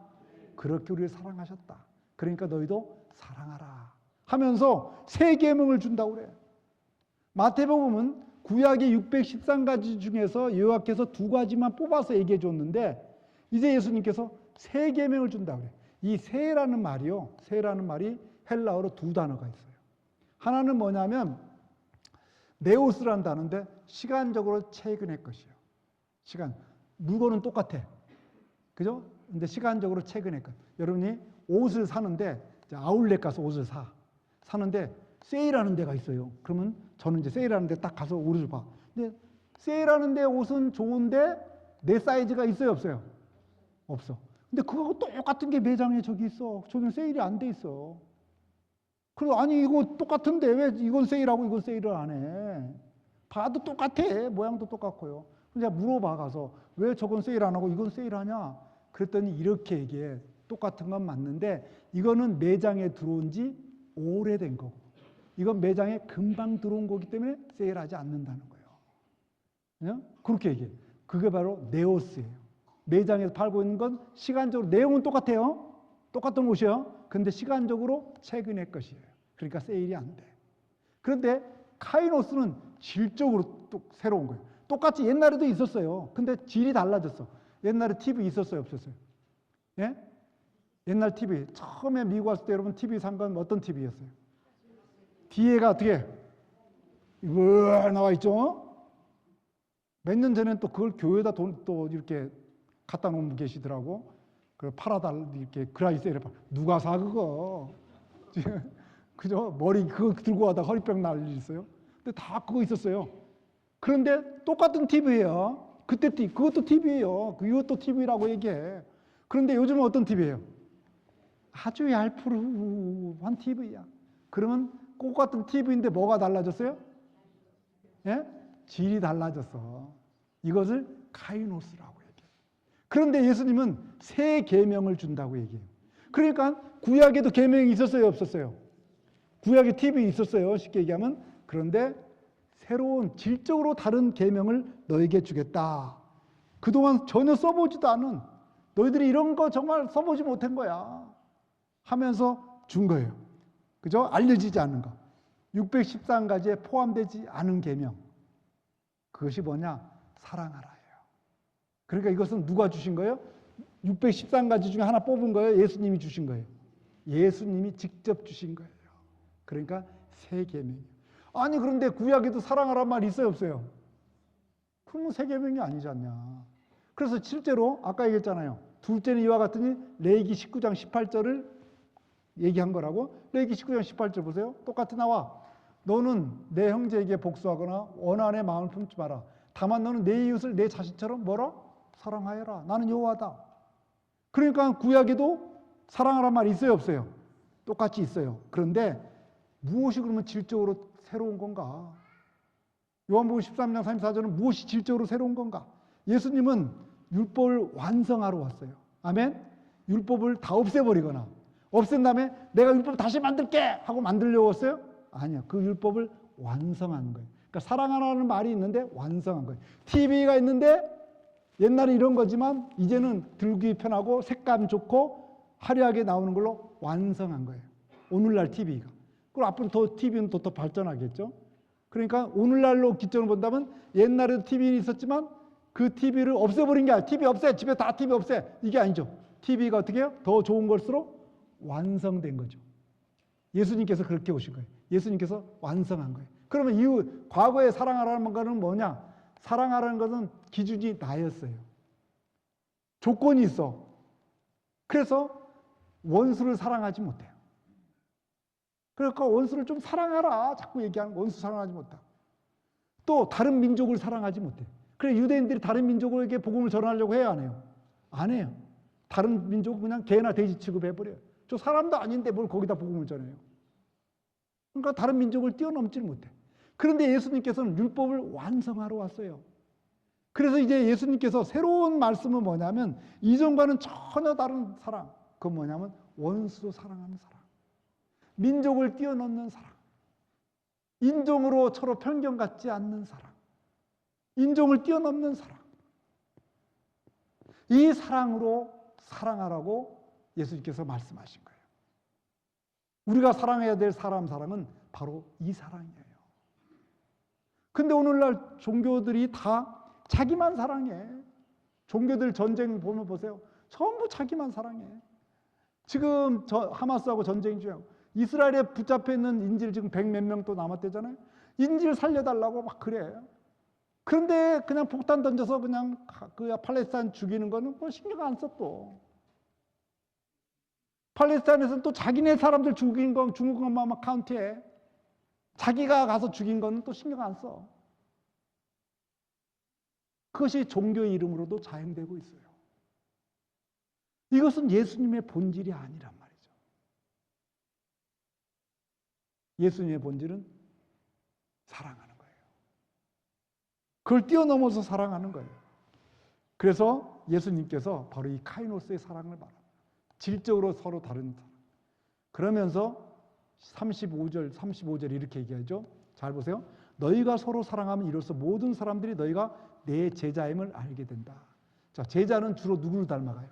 A: 그렇게 우리를 사랑하셨다. 그러니까 너희도 사랑하라 하면서 새 계명을 준다고 그래요. 마태복음은 구약의 613가지 중에서 여호와께서 2가지만 뽑아서 얘기해 줬는데 이제 예수님께서 새 계명을 준다고 그래요. 이 새라는 말이요. 새라는 말이 헬라어로 2단어가 있어요. 하나는 뭐냐면 네오스라는 단어인데 시간적으로 최근의 것이에요. 시간. 물건은 똑같아. 그죠? 근데 시간적으로 최근의 것. 여러분이 옷을 사는데 아울렛 가서 옷을 사는데 세일하는 데가 있어요. 그러면 저는 이제 세일하는 데 딱 가서 옷을 봐. 근데 세일하는 데 옷은 좋은데 내 사이즈가 있어요, 없어요? 없어. 근데 그거하고 똑같은 게 매장에 저기 있어. 저기는 세일이 안 돼 있어. 그리고 아니 이거 똑같은데 왜 이건 세일하고 이건 세일을 안 해? 봐도 똑같아. 모양도 똑같고요. 그래서 물어봐 가서 왜 저건 세일 안 하고 이건 세일하냐? 그랬더니 이렇게 얘기해. 똑같은 건 맞는데 이거는 매장에 들어온 지 오래된 거고 이건 매장에 금방 들어온 거기 때문에 세일하지 않는다는 거예요. 그렇게 얘기해. 그게 바로 네오스예요. 매장에서 팔고 있는 건 시간적으로 내용은 똑같아요. 똑같은 옷이요. 근데 시간적으로 최근의 것이에요. 그러니까 세일이 안 돼. 그런데 카이노스는 질적으로 또 새로운 거예요. 똑같이 옛날에도 있었어요. 근데 질이 달라졌어. 옛날에 TV 있었어요, 없었어요? 예? 옛날 TV. 처음에 미국 왔을 때 여러분 TV 산 건 어떤 TV였어요? 뒤에가 어떻게? 이거 나와 있죠? 몇 년 전에는 또 그걸 교회에다 돈 또 이렇게 갖다 놓은 분 계시더라고. 그 팔아달 이렇게 그라이세를 누가 사 그거? 그죠? 머리 그거 들고 가다 허리병 날 일 있어요. 근데 다 그거 있었어요. 그런데 똑같은 TV예요. 그때 그것도 TV예요. 이것도 TV라고 얘기해. 그런데 요즘은 어떤 TV예요? 아주 얄푸르한 TV야. 그러면 똑같은 TV인데 뭐가 달라졌어요? 예? 질이 달라졌어. 이것을 카이노스라고 얘기해요. 그런데 예수님은 새 계명을 준다고 얘기해요. 그러니까 구약에도 계명이 있었어요, 없었어요? 구약에 TV 있었어요, 쉽게 얘기하면. 그런데 새로운 질적으로 다른 계명을 너에게 주겠다. 그동안 전혀 써보지도 않은 너희들이 이런 거 정말 써보지 못한 거야 하면서 준 거예요. 그죠? 알려지지 않는 거. 613가지에 포함되지 않은 계명. 그것이 뭐냐? 사랑하라예요. 그러니까 이것은 누가 주신 거예요? 613가지 중에 하나 뽑은 거예요? 예수님이 주신 거예요? 예수님이 직접 주신 거예요. 그러니까 새 계명이에요. 아니 그런데 구약에도 사랑하란 말이 있어요, 없어요? 그러면 새 계명이 아니지 않냐? 그래서 실제로 아까 얘기했잖아요. 둘째는 이와 같으니 레위기 19장 18절을 얘기한 거라고. 레위기 19장 18절 보세요. 똑같이 나와. 너는 내 형제에게 복수하거나 원한의 마음을 품지 마라. 다만 너는 내 이웃을 내 자신처럼 뭐라? 사랑하여라. 나는 여호와다. 그러니까 구약에도 사랑하란 말이 있어요, 없어요? 똑같이 있어요. 그런데 무엇이 그러면 질적으로 새로운 건가? 요한복음 13장 34절은 무엇이 질적으로 새로운 건가? 예수님은 율법을 완성하러 왔어요. 아멘? 율법을 다 없애버리거나 없앤 다음에 내가 율법 다시 만들게 하고 만들려고 했어요? 아니요. 그 율법을 완성하는 거예요. 그러니까 사랑하라는 말이 있는데 완성한 거예요. TV가 있는데 옛날에 이런 거지만 이제는 들기 편하고 색감 좋고 화려하게 나오는 걸로 완성한 거예요. 오늘날 TV가. 그리고 앞으로 더 TV는 더 발전하겠죠. 그러니까 오늘날로 기점을 본다면 옛날에도 TV는 있었지만 그 TV를 없애버린 게 아니라 TV 없애. 집에 다 TV 없애. 이게 아니죠. TV가 어떻게 해요? 더 좋은 것으로 완성된 거죠. 예수님께서 그렇게 오신 거예요. 예수님께서 완성한 거예요. 그러면 이후 과거에 사랑하라는 거는 뭐냐? 사랑하라는 것은 기준이 나였어요. 조건이 있어. 그래서 원수를 사랑하지 못해요. 그러니까 원수를 좀 사랑하라. 자꾸 얘기하는 원수 사랑하지 못하고. 또 다른 민족을 사랑하지 못해요. 그래 유대인들이 다른 민족에게 복음을 전하려고 해야 안 해요? 안 해요. 다른 민족은 그냥 개나 돼지 취급해버려요. 저 사람도 아닌데 뭘 거기다 복음을 전해요. 그러니까 다른 민족을 뛰어넘지를 못해. 그런데 예수님께서는 율법을 완성하러 왔어요. 그래서 이제 예수님께서 새로운 말씀은 뭐냐면 이전과는 전혀 다른 사랑. 그건 뭐냐면 원수 사랑하는 사랑. 민족을 뛰어넘는 사랑. 인종으로 서로 편견 갖지 않는 사랑. 인종을 뛰어넘는 사랑. 이 사랑으로 사랑하라고 예수님께서 말씀하신 거예요. 우리가 사랑해야 될 사람은 바로 이 사랑이에요. 근데 오늘날 종교들이 다 자기만 사랑해. 종교들 전쟁 보면 보세요. 전부 자기만 사랑해. 지금 하마스하고 전쟁 중이고 이스라엘에 붙잡혀 있는 인질 지금 100몇 명 또 남았대잖아요. 인질 살려달라고 막 그래. 그런데 그냥 폭탄 던져서 그냥 그 팔레스타인 죽이는 거는 뭐 신경 안 써 또. 팔레스타인에서는 또 자기네 사람들 죽인 것만 막 카운트해. 자기가 가서 죽인 거는 또 신경 안 써. 그것이 종교의 이름으로도 자행되고 있어요. 이것은 예수님의 본질이 아니란 말이죠. 예수님의 본질은 사랑하는 거예요. 그걸 뛰어넘어서 사랑하는 거예요. 그래서 예수님께서 바로 이 카이노스의 사랑을 말합니다. 질적으로 서로 다른 사랑. 그러면서 35절 이렇게 얘기하죠. 잘 보세요. 너희가 서로 사랑하면 이로써 모든 사람들이 너희가 내 제자임을 알게 된다. 자, 제자는 주로 누구를 닮아가요?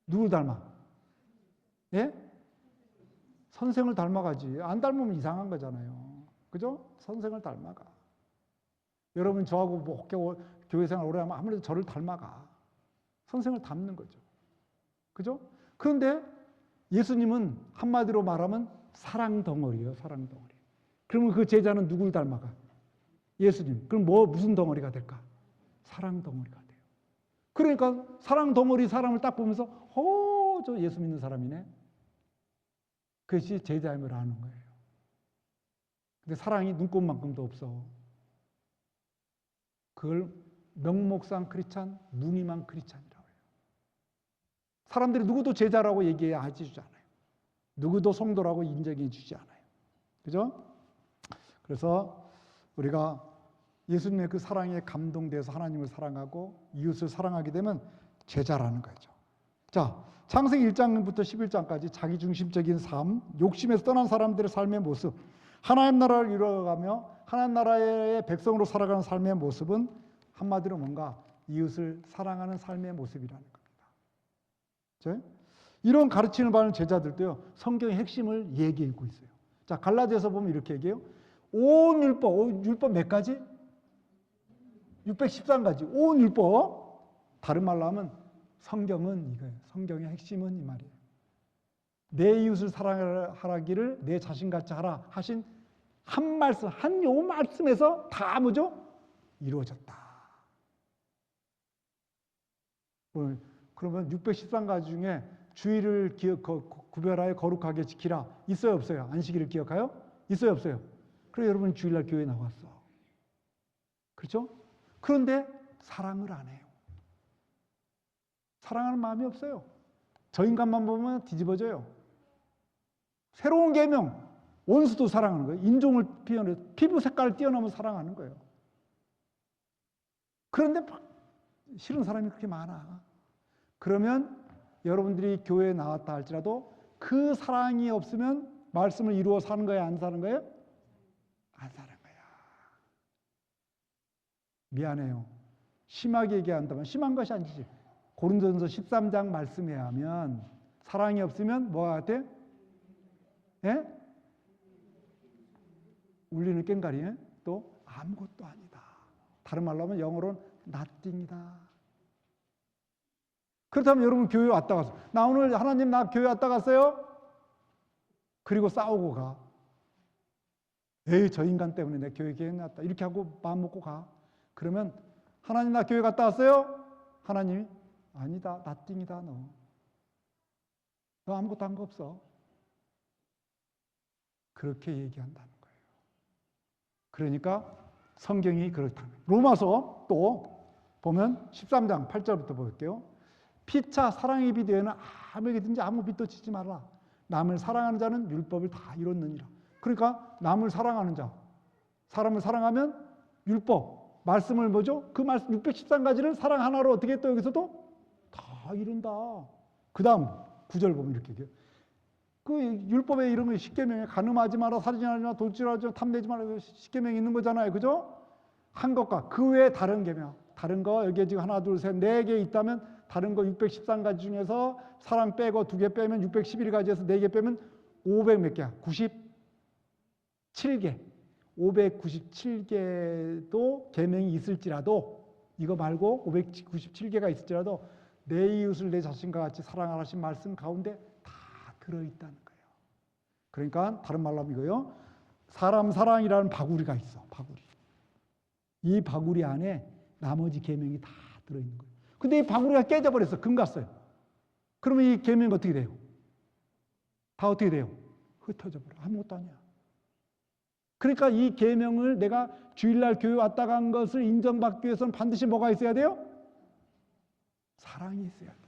A: 누구를 닮아? 예? 선생을 닮아가지. 안 닮으면 이상한 거잖아요. 그죠? 선생을 닮아가. 여러분 저하고 뭐 교회 생활 오래 하면 아무래도 저를 닮아가. 선생을 닮는 거죠. 그죠? 그런데 예수님은 한마디로 말하면 사랑 덩어리예요. 사랑 덩어리. 그러면 그 제자는 누구를 닮아가? 예수님. 그럼 무슨 덩어리가 될까? 사랑 덩어리가 돼요. 그러니까 사랑 덩어리 사람을 딱 보면서 저 예수 믿는 사람이네. 그것이 제자임을 아는 거예요. 근데 사랑이 눈곱만큼도 없어. 그걸 명목상 크리스찬, 무늬만 크리스찬이라고 해요. 사람들이 누구도 제자라고 얘기하지 주지 않아요. 누구도 성도라고 인정해 주지 않아요. 그죠? 그래서 우리가 예수님의 그 사랑에 감동돼서 하나님을 사랑하고 이웃을 사랑하게 되면 제자라는 거죠. 자, 창세기 1장부터 11장까지 자기중심적인 삶, 욕심에서 떠난 사람들의 삶의 모습, 하나님 나라를 이루어가며 하나님 나라의 백성으로 살아가는 삶의 모습은 한마디로 뭔가 이웃을 사랑하는 삶의 모습이라는 겁니다. 이런 가르침을 받는 제자들도요, 성경의 핵심을 얘기하고 있어요. 자, 갈라디아서 보면 이렇게 얘기해요. 온 율법 몇 가지? 613가지. 온 율법. 다른 말로 하면 성경은 이거예요. 성경의 핵심은 이 말이에요. 내 이웃을 사랑하기를 내 자신같이 하라 하신 한 말씀, 요 말씀에서 다 뭐죠? 이루어졌다. 그러면 613가지 중에 주의를 구별하여 거룩하게 지키라. 있어요, 없어요? 안식일을 기억하여? 있어요, 없어요? 그래 여러분 주일날 교회에 나왔어. 그렇죠? 그런데 사랑을 안 해요. 사랑하는 마음이 없어요. 저 인간만 보면 뒤집어져요. 새로운 계명, 원수도 사랑하는 거예요. 인종을 피해서 피부 색깔을 뛰어넘어 사랑하는 거예요. 그런데 막 싫은 사람이 그렇게 많아. 그러면 여러분들이 교회에 나왔다 할지라도 그 사랑이 없으면 말씀을 이루어 사는 거예요? 안 사는 거예요? 안 사는 거야. 미안해요. 심하게 얘기한다면 심한 것이 아니지. 고린도전서 13장 말씀에 하면 사랑이 없으면 뭐가 돼? 예? 울리는 꽹과리. 또 아무것도 아니다. 다른 말로 하면 영어로는 nothing이다. 그렇다면 여러분 교회 왔다 갔어. 나 오늘 하나님 나 교회 왔다 갔어요? 그리고 싸우고 가. 에이 저 인간 때문에 내 교회 왔다. 이렇게 하고 마음 먹고 가. 그러면 하나님 나 교회 갔다 왔어요? 하나님이 아니다. nothing이다 너. 너 아무것도 한 거 없어. 그렇게 얘기한다는 거예요. 그러니까 성경이 그렇다. 로마서 또 보면 13장 8절부터 볼게요. 피차 사랑의 빚 외에는 아무에게든지 아무 빚도 지지 말라. 남을 사랑하는 자는 율법을 다 이뤘느니라. 그러니까 남을 사랑하는 자, 사람을 사랑하면 율법, 말씀을 뭐죠? 그 말씀 613가지를 사랑 하나로 어떻게 또 여기서도 다 이룬다. 그 다음 9절 보면 이렇게 얘기해요. 그 율법에 이런 거 십계명에 간음하지 마라, 살인하지 마라, 돌질하지 마라, 탐내지 마라 십계명이 있는 거잖아요. 그죠? 한 것과 그 외에 다른 계명, 다른 거 여기에 지금 하나, 둘, 셋, 네 개 있다면 다른 거 613가지 중에서 사랑 빼고 2개 빼면 611가지에서 4개 빼면 500 몇 개야? 97개. 597개도 계명이 있을지라도 이거 말고 597개가 있을지라도 내 이웃을 내 자신과 같이 사랑하라신 말씀 가운데 다 들어있다는 거예요. 그러니까 다른 말로 하면 이거요. 사람 사랑이라는 바구리가 있어. 바구리. 이 바구리 안에 나머지 계명이 다 들어있는 거예요. 근데 이 바구리가 깨져버렸어. 금 갔어요. 그러면 이 계명이 어떻게 돼요? 다 어떻게 돼요? 흩어져 버려. 아무것도 아니야. 그러니까 이 계명을 내가 주일날 교회 왔다 간 것을 인정받기 위해서는 반드시 뭐가 있어야 돼요? 사랑이 있어야 돼요.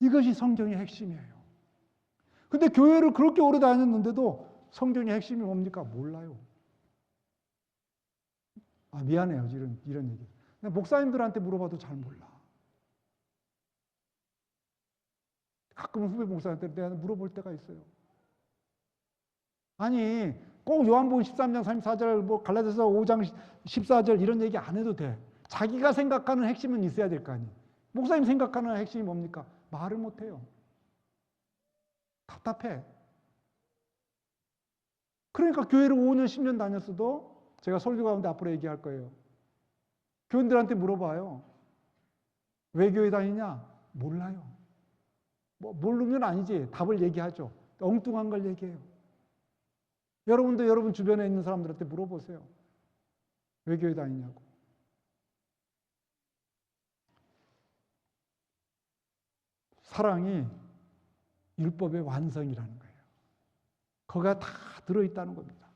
A: 이것이 성경의 핵심이에요. 근데 교회를 그렇게 오래 다녔는데도 성경의 핵심이 뭡니까? 몰라요. 아, 미안해요. 이런 얘기. 목사님들한테 물어봐도 잘 몰라. 가끔은 후배 목사한테 내가 물어볼 때가 있어요. 아니, 꼭 요한복음 13장 34절, 뭐 갈라디아서 5장 14절 이런 얘기 안 해도 돼. 자기가 생각하는 핵심은 있어야 될 거 아니에요. 목사님 생각하는 핵심이 뭡니까? 말을 못 해요. 답답해. 그러니까 교회를 5년, 10년 다녔어도 제가 설교 가운데 앞으로 얘기할 거예요. 교인들한테 물어봐요. 왜 교회 다니냐? 몰라요. 뭐 모르면 아니지. 답을 얘기하죠. 엉뚱한 걸 얘기해요. 여러분도 여러분 주변에 있는 사람들한테 물어보세요. 왜 교회 다니냐고. 사랑이 율법의 완성이라는 거예요. 거기가 다 들어있다는 겁니다.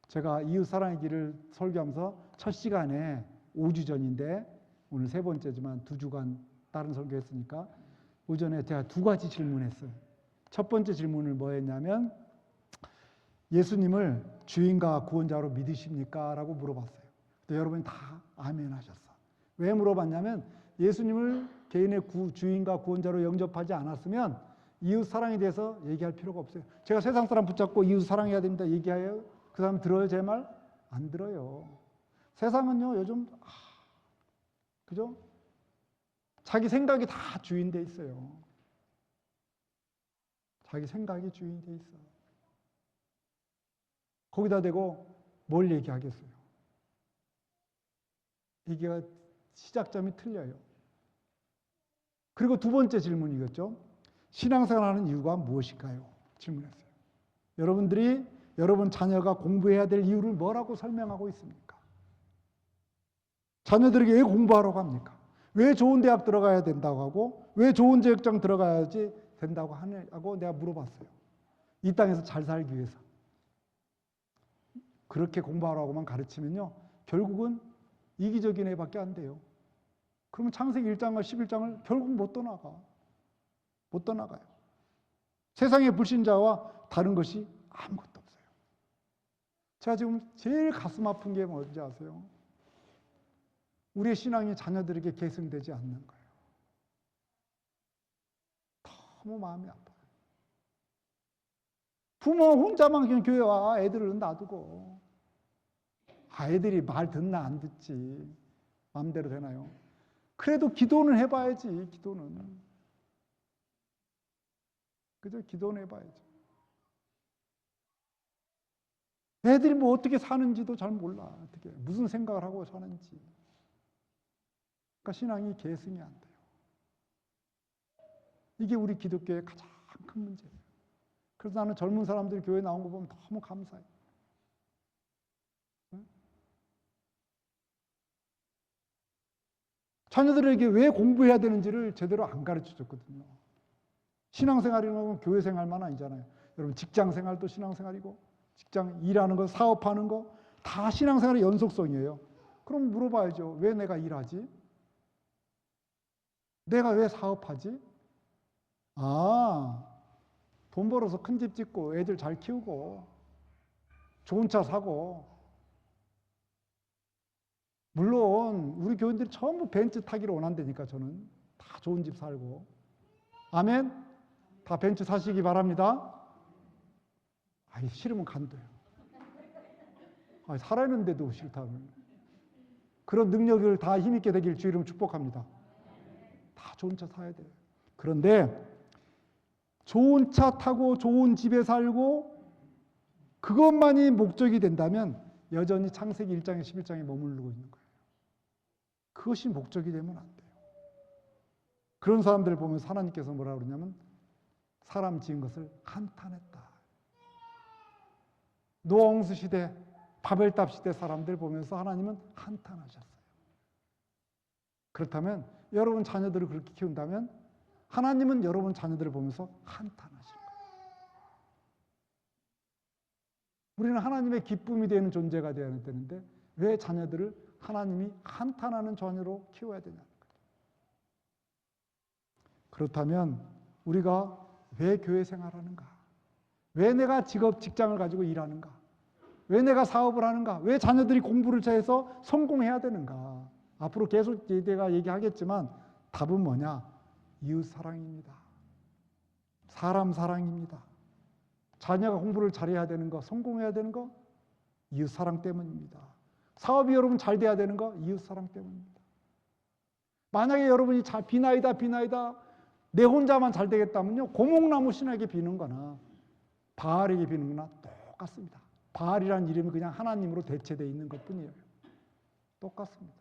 A: 제가 이웃 사랑의 길을 설교하면서 첫 시간에 5주 전인데 오늘 3번째지만 2주간 다른 설교했으니까 오전에 제가 2가지 질문했어요. 첫 번째 질문을 뭐 했냐면 예수님을 주인과 구원자로 믿으십니까? 라고 물어봤어요. 근데 여러분이 다 아멘 하셨어. 왜 물어봤냐면 예수님을 개인의 주인과 구원자로 영접하지 않았으면 이웃 사랑에 대해서 얘기할 필요가 없어요. 제가 세상 사람 붙잡고 이웃 사랑해야 됩니다 얘기해요. 그 사람 들어요? 제 말? 안 들어요. 세상은요 요즘 그죠? 자기 생각이 다 주인돼 있어요. 자기 생각이 주인돼 있어. 거기다 대고 뭘 얘기하겠어요? 얘기가 시작점이 틀려요. 그리고 두 번째 질문이겠죠. 신앙생활하는 이유가 무엇일까요? 질문했어요. 여러분들이 여러분 자녀가 공부해야 될 이유를 뭐라고 설명하고 있습니까? 자녀들에게 왜 공부하라고 합니까? 왜 좋은 대학 들어가야 된다고 하고 왜 좋은 직장 들어가야지 된다고 하고 내가 물어봤어요. 이 땅에서 잘 살기 위해서. 그렇게 공부하라고만 가르치면요, 결국은 이기적인 애밖에 안 돼요. 그러면 창세기 1장과 11장을 결국 못 떠나가요. 세상의 불신자와 다른 것이 아무것도 없어요. 제가 지금 제일 가슴 아픈 게 뭔지 아세요? 우리의 신앙이 자녀들에게 계승되지 않는 거예요. 너무 마음이 아파요. 부모 혼자만 그냥 교회 와. 애들은 놔두고. 애들이 말 듣나 안 듣지. 마음대로 되나요? 그래도 기도는 해봐야지. 기도는. 그죠? 기도는 해봐야죠. 애들이 뭐 어떻게 사는지도 잘 몰라. 어떻게 무슨 생각을 하고 사는지. 그러니까 신앙이 계승이 안 돼요. 이게 우리 기독교의 가장 큰 문제예요. 그래서 나는 젊은 사람들이 교회 나온 거 보면 너무 감사해요. 자녀들에게 왜 공부해야 되는지를 제대로 안 가르쳐 줬거든요. 신앙생활이라는 건 교회 생활만 아니잖아요. 여러분 직장생활도 신앙생활이고 직장 일하는 거, 사업하는 거 다 신앙생활의 연속성이에요. 그럼 물어봐야죠. 왜 내가 일하지? 내가 왜 사업하지? 돈 벌어서 큰 집 짓고 애들 잘 키우고 좋은 차 사고. 물론 우리 교인들이 전부 벤츠 타기를 원한다니까. 저는 다 좋은 집 살고. 아멘? 다 벤츠 사시기 바랍니다. 싫으면 간대요. 살아있는데도 싫다면. 그런 능력을 다 힘있게 되길 주의 이름 축복합니다. 다 좋은 차 사야 돼요. 그런데 좋은 차 타고 좋은 집에 살고 그것만이 목적이 된다면 여전히 창세기 1장에 11장에 머무르고 있는 거예요. 그것이 목적이 되면 안 돼요. 그런 사람들을 보면서 하나님께서 뭐라고 그러냐면 사람 지은 것을 한탄했다. 노홍수 시대, 바벨탑 시대 사람들 보면서 하나님은 한탄하셨어요. 그렇다면 여러분 자녀들을 그렇게 키운다면 하나님은 여러분 자녀들을 보면서 한탄하실 거예요. 우리는 하나님의 기쁨이 되는 존재가 되어야 되는데 왜 자녀들을 하나님이 한탄하는 자녀로 키워야 되냐는 거예요. 그렇다면 우리가 왜 교회 생활하는가? 왜 내가 직장을 가지고 일하는가? 왜 내가 사업을 하는가? 왜 자녀들이 공부를 해서 성공해야 되는가? 앞으로 계속 내가 얘기하겠지만 답은 뭐냐? 이웃 사랑입니다. 사람 사랑입니다. 자녀가 공부를 잘해야 되는 거, 성공해야 되는 거, 이웃 사랑 때문입니다. 사업이 여러분 잘 돼야 되는 거, 이웃 사랑 때문입니다. 만약에 여러분이 비나이다, 내 혼자만 잘 되겠다면요, 고목나무 신에게 비는 거나 바알에게 비는 거나 똑같습니다. 바알이라는 이름이 그냥 하나님으로 대체되어 있는 것 뿐이에요. 똑같습니다.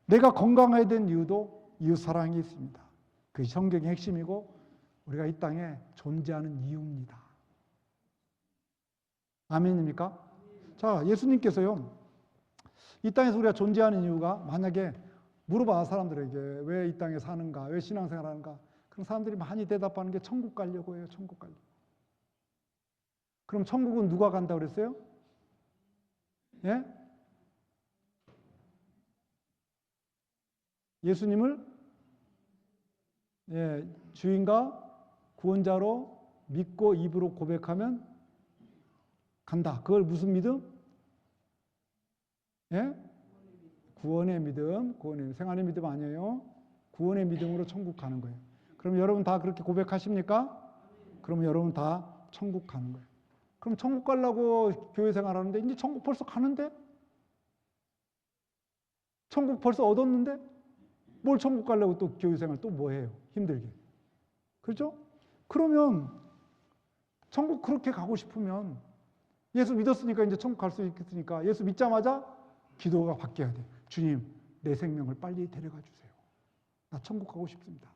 A: 내가 건강해야 되는 이유도 이웃 사랑이 있습니다. 그게 성경의 핵심이고 우리가 이 땅에 존재하는 이유입니다. 아멘입니까? 자, 예수님께서요, 이 땅에서 우리가 존재하는 이유가 만약에 물어봐 사람들에게 왜 이 땅에 사는가, 왜 신앙생활 하는가, 그런 사람들이 많이 대답하는 게 천국 가려고 해요. 천국 가려고. 그럼 천국은 누가 간다고 그랬어요? 예? 예수님을 주인과 구원자로 믿고 입으로 고백하면 간다. 그걸 무슨 믿음? 구원의 믿음. 생활의 믿음 아니에요. 구원의 믿음으로 천국 가는 거예요. 그럼 여러분 다 그렇게 고백하십니까? 그럼 여러분 다 천국 가는 거예요. 그럼 천국 가려고 교회 생활하는데 이제 천국 벌써 가는데? 천국 벌써 얻었는데? 뭘 천국 가려고 또 교회 생활 또 뭐 해요? 힘들게. 그렇죠? 그러면 천국 그렇게 가고 싶으면 예수 믿었으니까 이제 천국 갈 수 있겠으니까 예수 믿자마자 기도가 바뀌어야 돼. 주님, 내 생명을 빨리 데려가 주세요. 나 천국 가고 싶습니다.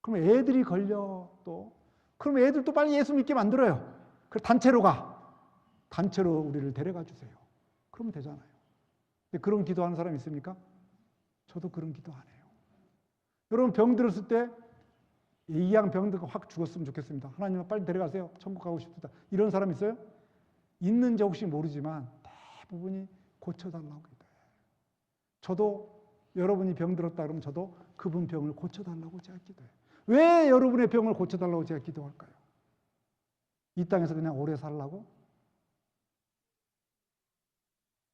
A: 그럼 애들이 걸려 또. 그럼 애들도 빨리 예수 믿게 만들어요. 그래서 단체로 가. 단체로 우리를 데려가 주세요. 그러면 되잖아요. 근데 그런 기도하는 사람 있습니까? 저도 그런 기도 안 해요. 여러분 병 들었을 때 이양 병 들고 확 죽었으면 좋겠습니다. 하나님 빨리 데려가세요. 천국 가고 싶다. 이런 사람 있어요? 있는지 혹시 모르지만 대부분이 고쳐달라고 기도해요. 저도 여러분이 병 들었다 그러면 저도 그분 병을 고쳐달라고 제가 기도해요. 왜 여러분의 병을 고쳐달라고 제가 기도할까요? 이 땅에서 그냥 오래 살라고?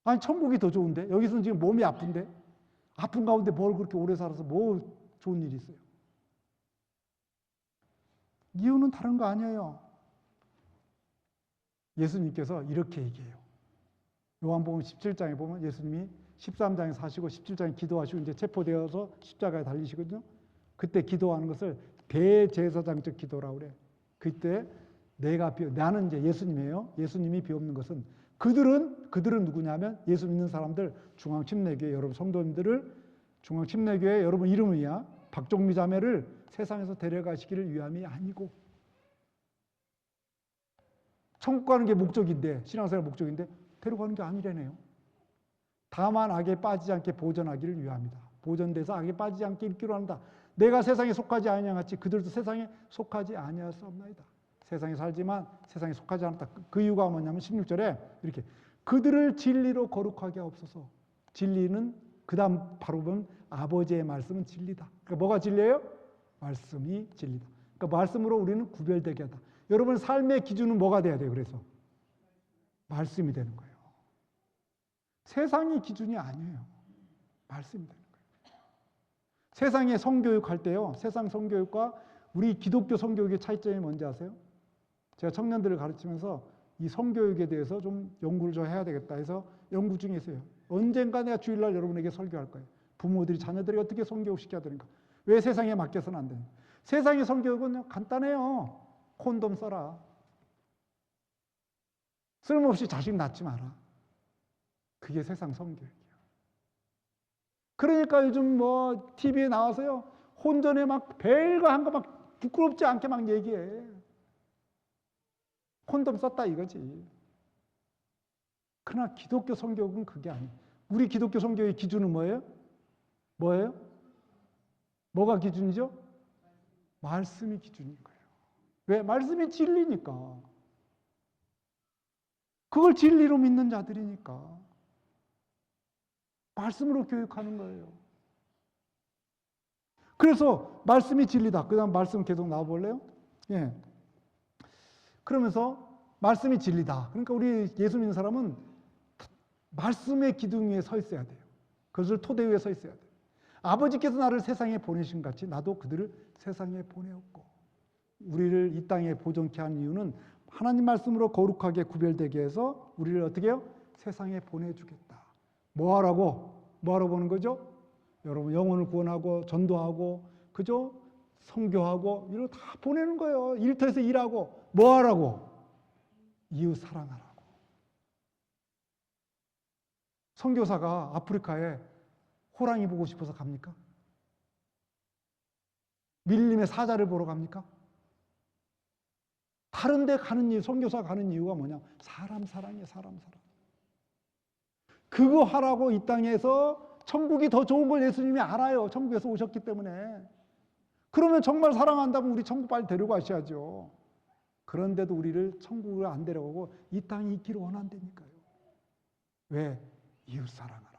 A: 아니 천국이 더 좋은데 여기서는 지금 몸이 아픈데 아픈 가운데 뭘 그렇게 오래 살아서 뭐 좋은 일이 있어요? 이유는 다른 거 아니에요. 예수님께서 이렇게 얘기해요. 요한복음 17장에 보면 예수님이 13장에 사시고 17장에 기도하시고 이제 체포되어서 십자가에 달리시거든요. 그때 기도하는 것을 대제사장적 기도라고 그래. 그때 나는 이제 예수님이에요. 예수님이 비옵는 것은 그들은 누구냐면 예수 믿는 사람들 중앙침례교회 여러분 성도님들을 중앙침례교회 여러분 이름이야 박종미 자매를 세상에서 데려가시기를 위함이 아니고 천국 가는 게 목적인데 신앙생활 목적인데 데려가는 게 아니라네요. 다만 악에 빠지지 않게 보존하기를 위함이다. 보존돼서 악에 빠지지 않게 있기로 한다. 내가 세상에 속하지 아니하 같이 그들도 세상에 속하지 아니하였사옵나이다. 세상에 살지만 세상에 속하지 않았다. 그 이유가 뭐냐면 16절에 이렇게 그들을 진리로 거룩하게 하옵소서. 진리는 그 다음 바로 보면 아버지의 말씀은 진리다. 그러니까 뭐가 진리예요? 말씀이 진리다. 그러니까 말씀으로 우리는 구별되게 하다. 여러분 삶의 기준은 뭐가 돼야 돼요? 그래서 말씀이 되는 거예요. 세상이 기준이 아니에요. 말씀이 되는 거예요. 세상에 성교육할 때요. 세상 성교육과 우리 기독교 성교육의 차이점이 뭔지 아세요? 제가 청년들을 가르치면서 이 성교육에 대해서 좀 연구를 좀 해야 되겠다 해서 연구 중에 있어요. 언젠가 내가 주일날 여러분에게 설교할 거예요. 부모들이 자녀들이 어떻게 성교육시켜야 되는가. 왜 세상에 맡겨서는 안 되는가. 세상의 성교육은 간단해요. 콘돔 써라. 쓸모없이 자식 낳지 마라. 그게 세상 성교육이에요. 그러니까 요즘 뭐 TV에 나와서요. 혼전에 막 별거 한 거 막 부끄럽지 않게 막 얘기해. 콘돔 썼다 이거지. 그러나 기독교 성교육은 그게 아니에요. 우리 기독교 성교의 기준은 뭐예요? 뭐예요? 뭐가 기준이죠? 말씀이 기준인 거예요. 왜? 말씀이 진리니까. 그걸 진리로 믿는 자들이니까. 말씀으로 교육하는 거예요. 그래서 말씀이 진리다. 그 다음 말씀 계속 나와볼래요? 예. 그러면서 말씀이 진리다. 그러니까 우리 예수 믿는 사람은 말씀의 기둥 위에 서 있어야 돼요. 그것을 토대 위에 서 있어야 돼요. 아버지께서 나를 세상에 보내신 같이 나도 그들을 세상에 보내었고 우리를 이 땅에 보존케 한 이유는 하나님 말씀으로 거룩하게 구별되게 해서 우리를 어떻게 해요? 세상에 보내주겠다. 뭐하라고? 뭐하러 보는 거죠? 여러분 영혼을 구원하고 전도하고 그죠? 선교하고 이런 다 보내는 거예요. 일터에서 일하고 뭐하라고? 이웃 사랑하라고. 선교사가 아프리카에 호랑이 보고 싶어서 갑니까? 밀림의 사자를 보러 갑니까? 다른 데 가는 이유, 선교사 가는 이유가 뭐냐? 사람 사랑이에요. 사람 사랑. 그거 하라고 이 땅에서 천국이 더 좋은 걸 예수님이 알아요. 천국에서 오셨기 때문에. 그러면 정말 사랑한다면 우리 천국 빨리 데려가셔야죠. 그런데도 우리를 천국을 안 데려가고 이 땅에 있기를 원한다니까요. 왜? 이웃 사랑하라고.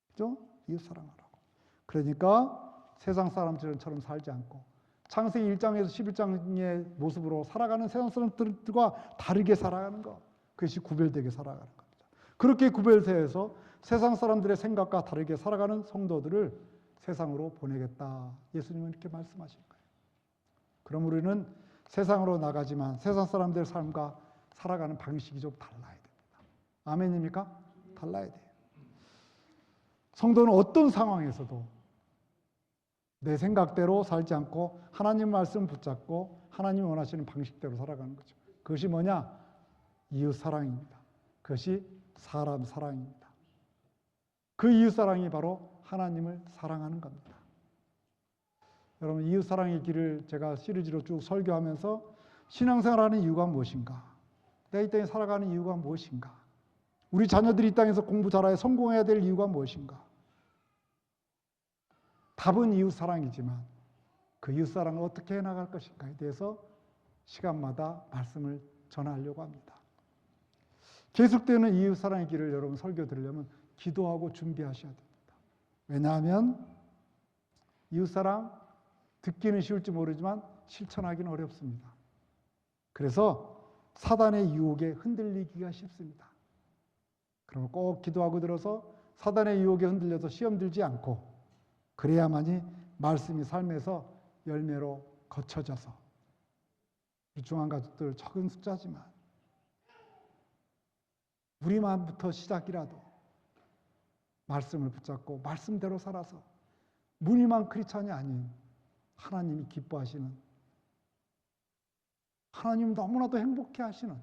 A: 그죠? 이웃 사랑하라고. 그러니까 세상 사람들처럼 살지 않고 창세기 1장에서 11장의 모습으로 살아가는 세상 사람들과 다르게 살아가는 것. 그것이 구별되게 살아가는 겁니다. 그렇게 구별돼서 세상 사람들의 생각과 다르게 살아가는 성도들을 세상으로 보내겠다. 예수님은 이렇게 말씀하신 거예요. 그럼 우리는 세상으로 나가지만 세상 사람들의 삶과 살아가는 방식이 좀 달라야 됩니다. 아멘입니까? 달라야 돼요. 성도는 어떤 상황에서도 내 생각대로 살지 않고 하나님 말씀 붙잡고 하나님이 원하시는 방식대로 살아가는 거죠. 그것이 뭐냐? 이웃 사랑입니다. 그것이 사람 사랑입니다. 그 이웃 사랑이 바로 하나님을 사랑하는 겁니다. 여러분 이웃 사랑의 길을 제가 시리즈로 쭉 설교하면서 신앙생활하는 이유가 무엇인가? 내가 이 땅에 살아가는 이유가 무엇인가? 우리 자녀들이 이 땅에서 공부 잘하여 성공해야 될 이유가 무엇인가? 답은 이웃사랑이지만 그 이웃사랑을 어떻게 해나갈 것인가에 대해서 시간마다 말씀을 전하려고 합니다. 계속되는 이웃사랑의 길을 여러분 설교 들으려면 기도하고 준비하셔야 됩니다. 왜냐하면 이웃사랑 듣기는 쉬울지 모르지만 실천하기는 어렵습니다. 그래서 사단의 유혹에 흔들리기가 쉽습니다. 그러면 꼭 기도하고 들어서 사단의 유혹에 흔들려서 시험 들지 않고 그래야만이 말씀이 삶에서 열매로 거쳐져서 우리 중앙가족들 적은 숫자지만 우리만부터 시작이라도 말씀을 붙잡고 말씀대로 살아서 무늬만 크리스찬이 아닌 하나님이 기뻐하시는, 하나님 너무나도 행복해 하시는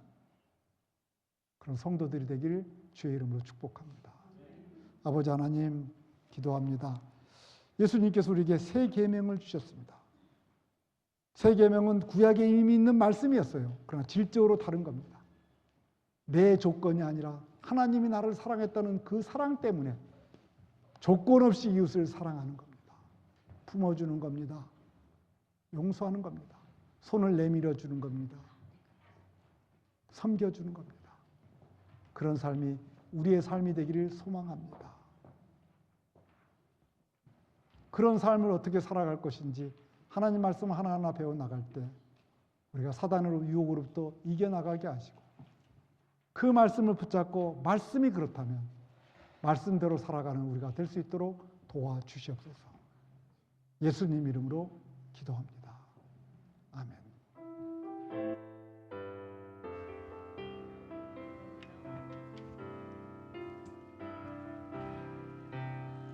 A: 그런 성도들이 되기를 주의 이름으로 축복합니다. 아버지 하나님, 기도합니다. 예수님께서 우리에게 새 계명을 주셨습니다. 새 계명은 구약에 이미 있는 말씀이었어요. 그러나 질적으로 다른 겁니다. 내 조건이 아니라 하나님이 나를 사랑했다는 그 사랑 때문에 조건 없이 이웃을 사랑하는 겁니다. 품어주는 겁니다. 용서하는 겁니다. 손을 내밀어 주는 겁니다. 섬겨주는 겁니다. 그런 삶이 우리의 삶이 되기를 소망합니다. 그런 삶을 어떻게 살아갈 것인지 하나님 말씀을 하나하나 배워나갈 때 우리가 사단으로 유혹으로부터 이겨나가게 하시고 그 말씀을 붙잡고 말씀이 그렇다면 말씀대로 살아가는 우리가 될 수 있도록 도와주시옵소서. 예수님 이름으로 기도합니다. 아멘.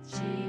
B: 주